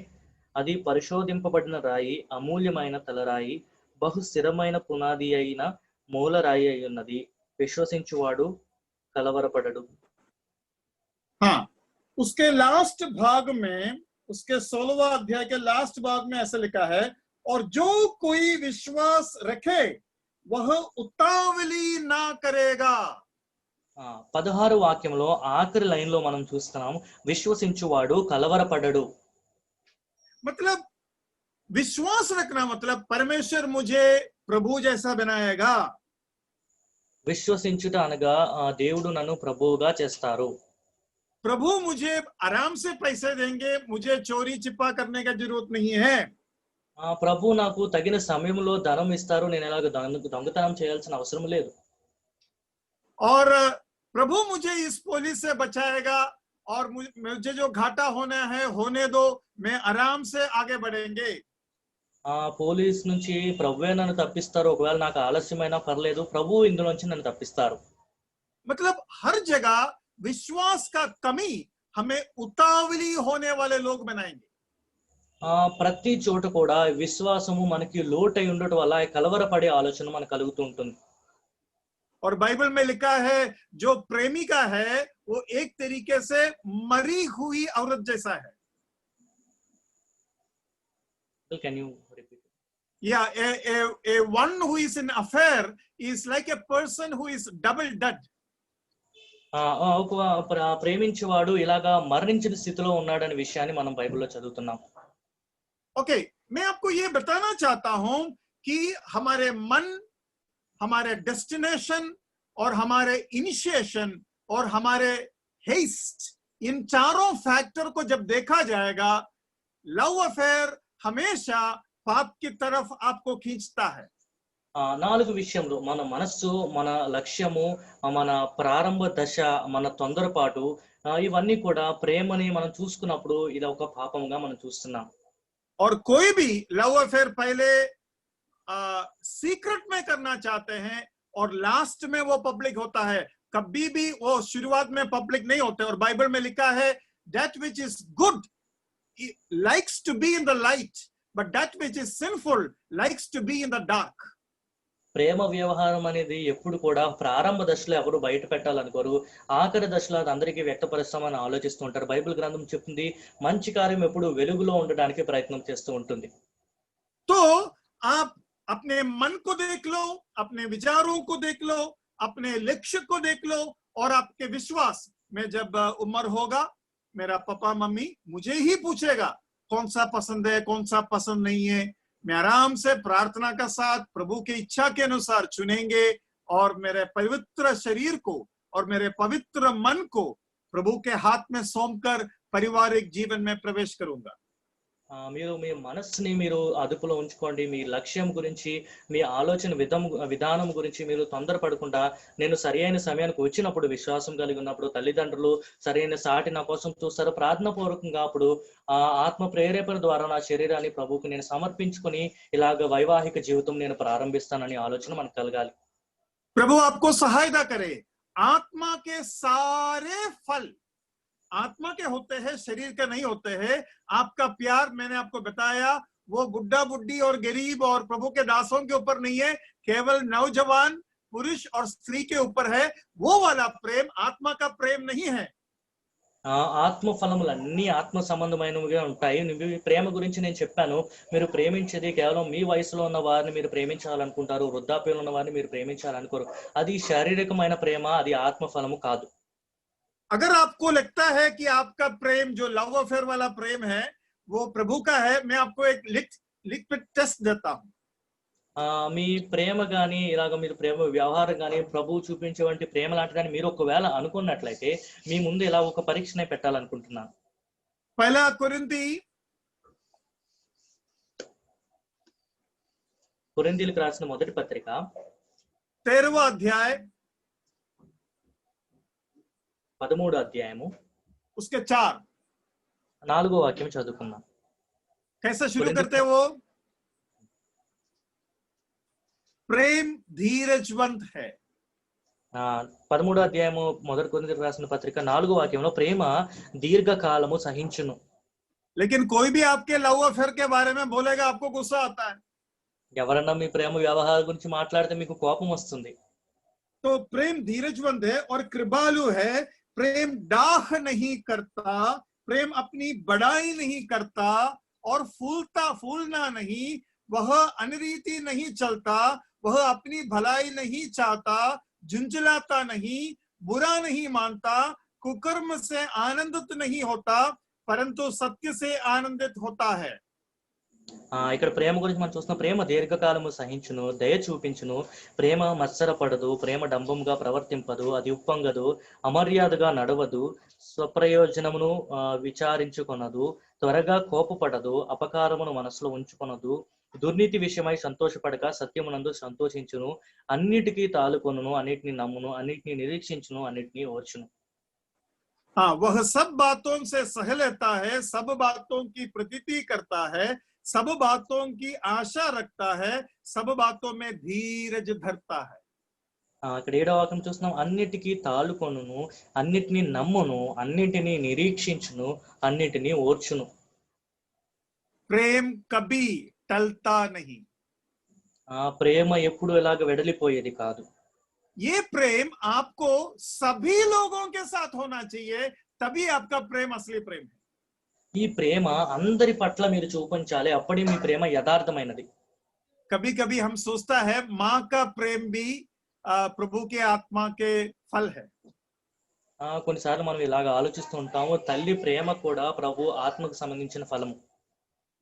అది పరిశోధింపబడిన రాయి, అమూల్యమైన తలరాయి, బహు స్థిరమైన పునాది అయిన మూలరాయి అయి ఉన్నది, విశ్వసించువాడు కలవరపడడు. हाँ, उसके लास्ट भाग में, उसके 16वां अध्याय के लास्ट भाग में ऐसा लिखा है, और जो कोई विश्वास रखे वह उतावली ना करेगा. 16 వాక్యంలో ఆఖరి లైన్ లో మనం చూస్తున్నాం, విశ్వసించువాడు కలవరపడడు. मतलब विश्वास रखना मतलब परमेश्वर मुझे प्रभु जैसा बनाएगा. విశ్వసించుట అనగా దేవుడు నన్ను ప్రభువుగా చేస్తారు. प्रभु मुझे आराम से पैसे देंगे, मुझे चोरी छिपा करने का जरूरत नहीं है. ప్రభు నాకు తగిన సమయంలో ధనం ఇస్తారు, నేను ఎలాగ దొంగతనం చేయాల్సిన అవసరం లేదు. और प्रभु मुझे इस पुलिस से बचाएगा और मुझे जो घाटा होना है होने दो, मैं आराम से आगे बढ़ेंगे. పోలీస్ నుంచి ప్రభువే నన్ను తప్పిస్తారు, ఒకవేళ నాకు ఆలస్యమైనా పర్లేదు, ప్రభు ఇందులోంచి నన్ను తప్పిస్తారు. मतलब हर जगह विश्वास का कमी हमें उतावली होने वाले लोग बनाएंगे. ప్రతి చోట కూడా విశ్వాసము మనకి లోటై ఉండటం వల్ల కలవరపడే ఆలోచన మనకు కలుగుతూ ఉంటుంది. और बाइबल में लिखा है जो प्रेमिका है वो एक तरीके से मरी हुई औरत जैसा है. Can you repeat? Yeah, a one who is in affair is like a person who is double dead. ప్రేమించేవాడు ఇలాగా మరణించిన స్థితిలో ఉన్నాడనే విషయాన్ని మనం బైబిల్లో చదువుతున్నాం. ओके, मैं आपको ये बताना चाहता हूं कि हमारे मन, हमारे डेस्टिनेशन और हमारे इनिशिएशन और हमारे हेस्ट, इन चारों फैक्टर को जब देखा जाएगा, लव अफेयर हमेशा पाप की तरफ आपको खींचता है. 4 విషయంలో మన మనస్సు, మన లక్ష్యము, మన ప్రారంభ దశ, మన తొందరపాటు, ఇవన్నీ కూడా ప్రేమని మనం చూసుకున్నప్పుడు ఇది ఒక పాపముగా మనం చూస్తున్నాం. और कोई भी लव अफेयर पहले सीक्रेट में करना चाहते हैं और लास्ट में वो पब्लिक होता है. कभी भी वो शुरुआत में पब्लिक नहीं होते. और बाइबल में लिखा है that which is good likes to be in the light, but that which is sinful likes to be in the dark. ప్రేమ వ్యవహారం అనేది ఎప్పుడు కూడా ప్రారంభ దశలో ఎవరు బయట పెట్టాలనుకోరు, ఆఖరి దశలో అది అందరికీ వ్యక్తపరుస్తామని ఆలోచిస్తూ ఉంటారు. బైబిల్ గ్రంథం చెప్తుంది మంచి కార్యం ఎప్పుడు వెలుగులో ఉండడానికి ప్రయత్నం చేస్తూ ఉంటుంది. तो आप अपने मन को देख लो, अपने विचारों को देख लो, अपने लक्ष्य को देख लो, और आपके विश्वास में जब उम्र होगा, मेरा पापा मम्मी मुझे ही पूछेगा कौन सा पसंद है, कौन सा पसंद नहीं है. मैं आराम से प्रार्थना का साथ प्रभु की इच्छा के अनुसार चुनेंगे और मेरे पवित्र शरीर को और मेरे पवित्र मन को प्रभु के हाथ में सौंपकर पारिवारिक जीवन में प्रवेश करूंगा। మీరు మీ మనస్సుని మీరు అదుపులో ఉంచుకోండి. మీ లక్ష్యం గురించి, మీ ఆలోచన విధానం గురించి మీరు తొందరపడకుండా, నేను సరియైన సమయానికి వచ్చినప్పుడు, విశ్వాసం కలిగి ఉన్నప్పుడు, తల్లిదండ్రులు సరైన సాటి నా కోసం చూస్తారు. ప్రార్థన పూర్వకంగా అప్పుడు ఆత్మ ప్రేరేపణ ద్వారా నా శరీరాన్ని ప్రభువుకు నేను సమర్పించుకొని ఇలాగ వైవాహిక జీవితం నేను ప్రారంభిస్తానని ఆలోచన మనకు కలగాలి. प्रभु आपको सहायता करे। आत्मा के सारे फल आत्मा के होते हैं, शरीर के नहीं होते हैं। आपका प्यार, मैंने आपको बताया, वो बुड्ढा बुड्ढी और गरीब और प्रभु के दासों के ऊपर नहीं है, केवल नौजवान पुरुष और स्त्री के ऊपर है। वो वाला प्रेम आत्मा का प्रेम नहीं है। ఆత్మ ఫలములన్నీ ఆత్మ సంబంధమైనవిగా ఉంటాయి. ప్రేమ గురించి నేను చెప్పాను. మీరు ప్రేమించేది కేవలం మీ వయసులో ఉన్న వారిని మీరు ప్రేమించాలనుకుంటారు, వృద్ధాప్యంలో ఉన్న వారిని మీరు ప్రేమించాలనుకోరు. అది శారీరకమైన ప్రేమ, అది ఆత్మ ఫలము కాదు. अगर आपको लगता है कि आपका प्रेम जो लव अफेयर वाला प्रेम है वो प्रभु का है, मैं आपको एक लिख टेस्ट देता हूं। మీ ప్రేమ గాని ఇలాగ మీరు ప్రేమ వ్యవహారం గాని ప్రభువు చూపించేవంటి ప్రేమ లాంటిదని మీరు ఒకవేళ అనుకున్నట్లయితే మీ ముందు ఇలా ఒక పరీక్షనే పెట్టాలనుకుంటున్నాను. पहला कोरिंथी కొరింథీయులకు రాసిన మొదటి పత్రిక 13वां अध्याय 13వ అధ్యాయము उसके 4 వాక్యం చదువుకుందాం. कैसे शुरू करते वो? प्रेम धीरजवंत है। 13వ అధ్యాయము మొదటి కొరింథీయులకు రాసిన పత్రిక 4వ వాక్యంలో ప్రేమ దీర్ఘకాలము సహించును. लेकिन कोई भी आपके लव अफेयर के बारे में बोलेगा, आपको गुस्सा आता है। ఎవరన్నా మీ ప్రేమ వ్యవహారం గురించి మాట్లాడితే మీకు కోపం వస్తుంది. तो प्रेम धीरजवंत है और कृपालु है। प्रेम डाह नहीं करता, प्रेम अपनी बड़ाई नहीं करता और फूलना नहीं, वह अनरीति नहीं चलता, वह अपनी भलाई नहीं चाहता, झुंझलाता नहीं, बुरा नहीं मानता, कुकर्म से आनंदित नहीं होता, परंतु सत्य से आनंदित होता है। ఇక్కడ ప్రేమ గురించి మనం చూస్తున్నాం. ప్రేమ దీర్ఘకాలము సహించును, దయ చూపించును, ప్రేమ మత్సరపడదు, ప్రేమ డంబముగా ప్రవర్తింపదు, అది ఉప్పొంగదు, అమర్యాదగా నడవదు, స్వప్రయోజనమును విచారించుకొనదు, త్వరగా కోపపడదు, అపకారమును మనసులో ఉంచుకొనదు, దుర్నీతి విషయమై సంతోషపడక సత్యమునందు సంతోషించును, అన్నిటికీ తాలుకొనును, అన్నిటిని నమ్మును, అన్నిటిని నిరీక్షించును, అన్నిటిని ఓర్చును. हाँ, वह सब बातों से सह लेता है, सब बातों की प्रतीति करता है, सब बातों की आशा रखता है, सब बातों में धीरज धरता है। ఇక్కడ 7వ వాక్యం చూస్తున్నాం. అన్నిటికీ తాలుకొనును, అన్నిటిని నమ్మును, అన్నిటిని నిరీక్షించును, అన్నిటిని ఓర్చును. प्रेम कभी टलता नहीं। ప్రేమ ఎప్పుడు ఇలాగ వెడలిపోయేది కాదు. ये प्रेम आपको सभी लोगों के साथ होना चाहिए, तभी आपका प्रेम असली प्रेम है। ఈ ప్రేమ అందరి పట్ల మీరు చూపించాలి, అప్పుడే మీ ప్రేమ యథార్థమైనది. कभी कभी हम सोचता है माँ का प्रेम भी प्रभु के आत्मा के फल है। కొన్నిసార్లు మనం ఇలాగ ఆలోచిస్తూ ఉంటాము, తల్లి ప్రేమ కూడా ప్రభు ఆత్మకు సంబంధించిన ఫలము.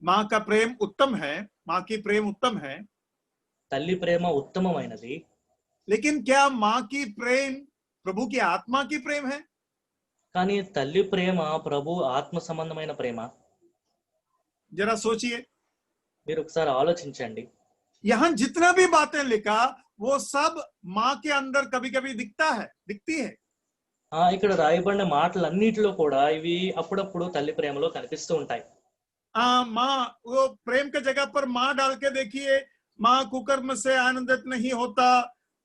माँ का प्रेम उत्तम है, माँ की प्रेम उत्तम है, తల్లి ప్రేమ ఉత్తమమైనది. लेकिन क्या माँ की प्रेम प्रभु की आत्मा की प्रेम है? కానీ తల్లి ప్రేమ ప్రభు ఆత్మ సంబంధమైన ప్రేమ? जरा सोचिए। మీరు ఒకసారి ఆలోచించండి. यहाँ जितना भी बातें लिखा वो सब माँ के अंदर कभी कभी दिखती है। ఇక్కడ రాయబడిన మాటలన్నిటిలో కూడా ఇవి అప్పుడప్పుడు తల్లి ప్రేమలో కనిపిస్తూ ఉంటాయి. माँ, वो प्रेम के जगह पर माँ डाल के देखिए, माँ कुकर्म से आनंदित नहीं होता,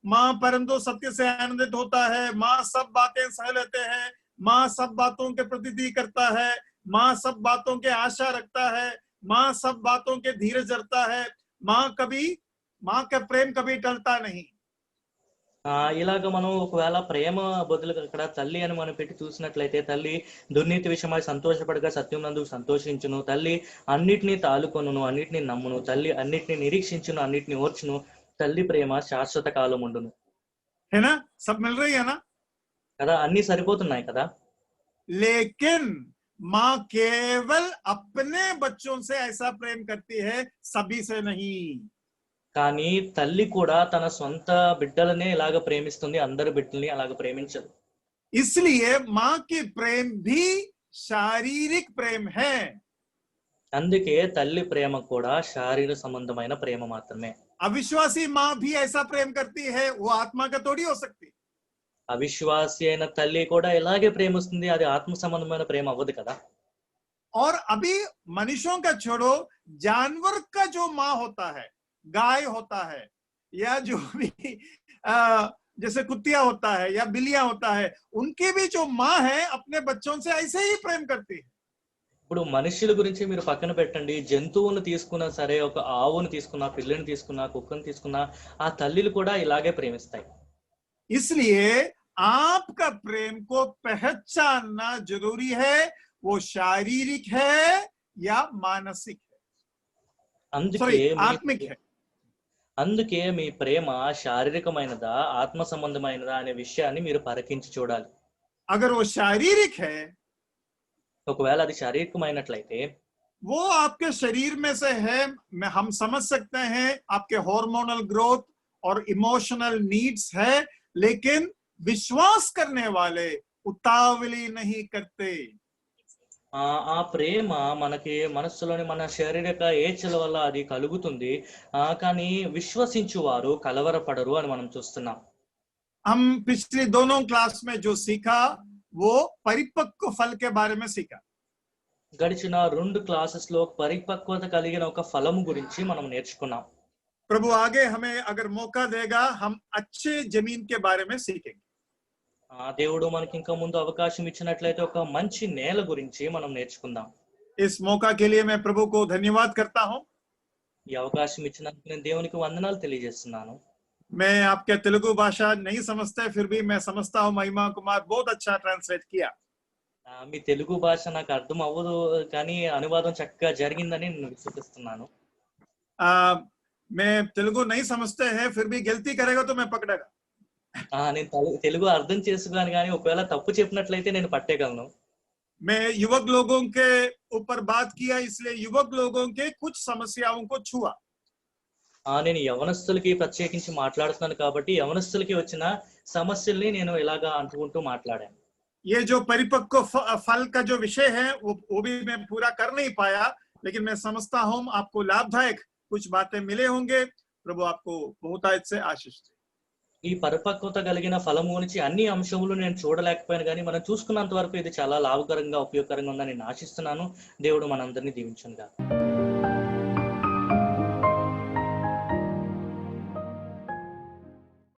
माँ परंतु सत्य से आनंदित होता है, माँ सब बातें सह लेते हैं, माँ सब बातों के प्रतीति करता है, माँ सब बातों के आशा रखता है, माँ सब बातों के धीरज धरता है, माँ का प्रेम कभी टलता नहीं। ఇలాగ మనం ఒకవేళ ప్రేమ బదులుగా ఇక్కడ తల్లి అని మనం పెట్టి చూసినట్లయితే, తల్లి దుర్నీతి విషయమై సంతోషపడగా సత్యం నందుకు సంతోషించును, తల్లి అన్నిటినీ తాలుకొనును, అన్నిటిని నమ్మును, తల్లి అన్నిటిని నిరీక్షించును, అన్నిటిని ఓర్చును, తల్లి ప్రేమ శాశ్వత కాలం ఉండును. है ना? सब मिल रही है ना? కదా, అన్ని సరిపోతున్నాయి కదా. लेकिन माँ केवल अपने बच्चों से ऐसा प्रेम करती है, सभी से नहीं। కానీ తల్లి కూడా తన సొంత బిడ్డలనే ఇలాగ ప్రేమిస్తుంది, అందరి బిడ్డల్ని అలాగ ప్రేమించదు. इसलिए माँ की प्रेम भी शारीरिक प्रेम है। అందుకే తల్లి ప్రేమ కూడా శారీరక సంబంధమైన ప్రేమ మాత్రమే. अविश्वासी माँ भी ऐसा प्रेम करती है, वो आत्मा का थोड़ी हो सकती। అవిశ్వాసి అయిన తల్లి కూడా ఇలాగే ప్రేమిస్తుంది, అది ఆత్మ సంబంధమైన ప్రేమ అవ్వదు కదా. और अभी मनुष्यों का छोड़ो, जानवर का जो माँ होता है, गाय होता है या जो भी जैसे कुत्तिया होता है या बिल्लियां होता है, उनकी भी जो माँ है अपने बच्चों से ऐसे ही प्रेम करती है। ఇప్పుడు మనుషుల గురించి మీరు పక్కన పెట్టండి, జంతువులను తీసుకున్నా సరే, ఒక ఆవును తీసుకున్నా, పిల్లిని తీసుకున్నా, కుక్కను తీసుకున్నా, ఆ తల్లిలు కూడా ఇలాగే ప్రేమిస్తాయి. इसलिए आपका प्रेम को पहचानना जरूरी है, वो शारीरिक है या मानसिक है, అందుకే आत्मिक है। అందుకే మీ ప్రేమ శారీరకమైనదా ఆత్మ సంబంధమైనదా అనే విషయాన్ని మీరు పరికించి చూడాలి. अगर वो शारीरिक है, ఒకవేళ అది శారీరకమైనట్లయితే वो आपके शरीर में से है, हम समझ सकते हैं आपके हार्मोनल ग्रोथ और इमोशनल नीड्स है, लेकिन विश्वास करने वाले उतावली नहीं करते। ఆ ప్రేమ మనకి మనస్సులోని మన శారీరక ఏచల వల్ల అది కలుగుతుంది, కానీ విశ్వసించు వారు కలవరపడరు అని మనం చూస్తున్నాం. हम पिछले दोनों क्लास में जो सीखा वो परिपक्व फल के बारे में सीखा। గడిచిన 2 క్లాసెస్ లో పరిపక్వత కలిగిన ఒక ఫలము గురించి మనం నేర్చుకున్నాం. प्रभु आगे हमें अगर मौका देगा, हम अच्छे जमीन के बारे में सीखेंगे। దేవుడు మనకి ఇంకా ముందు అవకాశం ఇచ్చినట్లయితే ఒక మంచి నేల గురించి మనం నేర్చుకుందాం. इस मौका के लिए मैं प्रभु को धन्यवाद करता हूँ। ఈ అవకాశం ఇచ్చినందుకు నేను దేవునికి వందనాలు తెలియజేస్తున్నాను. मैं आपके तेलुगु भाषा नहीं समझता, फिर भी मैं समझता हूँ महिमा कुमार बहुत अच्छा ट्रांसलेट किया। మీ తెలుగు భాష నాకు అర్థం అవ్వదు, కానీ అనువాదం చక్కగా జరిగిందని నేను విశ్వసిస్తున్నాను. मैं तेलुगु नहीं समझते हैं, फिर भी गलती करेगा तो मैं पकड़ेगा। నేను తెలుగు అర్థం చేసుకోను, కానీ ఒకవేళ తప్పు చెప్పినట్లయితే నేను పట్టేయగలను. मैं युवक लोगों के ऊपर बात किया, इसलिए युवक लोगों के कुछ समस्याओं को छुआ। నేను యవనస్తులకి ప్రత్యేకించి మాట్లాడుతున్నాను కాబట్టి యవనస్తులకి వచ్చిన సమస్యల్ని నేను ఇలాగా అంటుకుంటూ మాట్లాడాను. ये जो परिपक्व फल का जो विषय है वो भी मैं पूरा कर नहीं पाया, लेकिन मैं समझता हूँ आपको लाभदायक कुछ बातें मिले होंगे। प्रभु आपको बहुतायत से आशीष दे। ఈ పరిపక్వత కలిగిన ఫలము నుంచి అన్ని అంశములు నేను చూడలేకపోయాను, కానీ మనం చూసుకున్నంత వరకు ఇది చాలా లాభకరంగా ఉపయోగకరంగా ఉందని నేను ఆశిస్తున్నాను. దేవుడు మనందరినీ దీవించును గాక.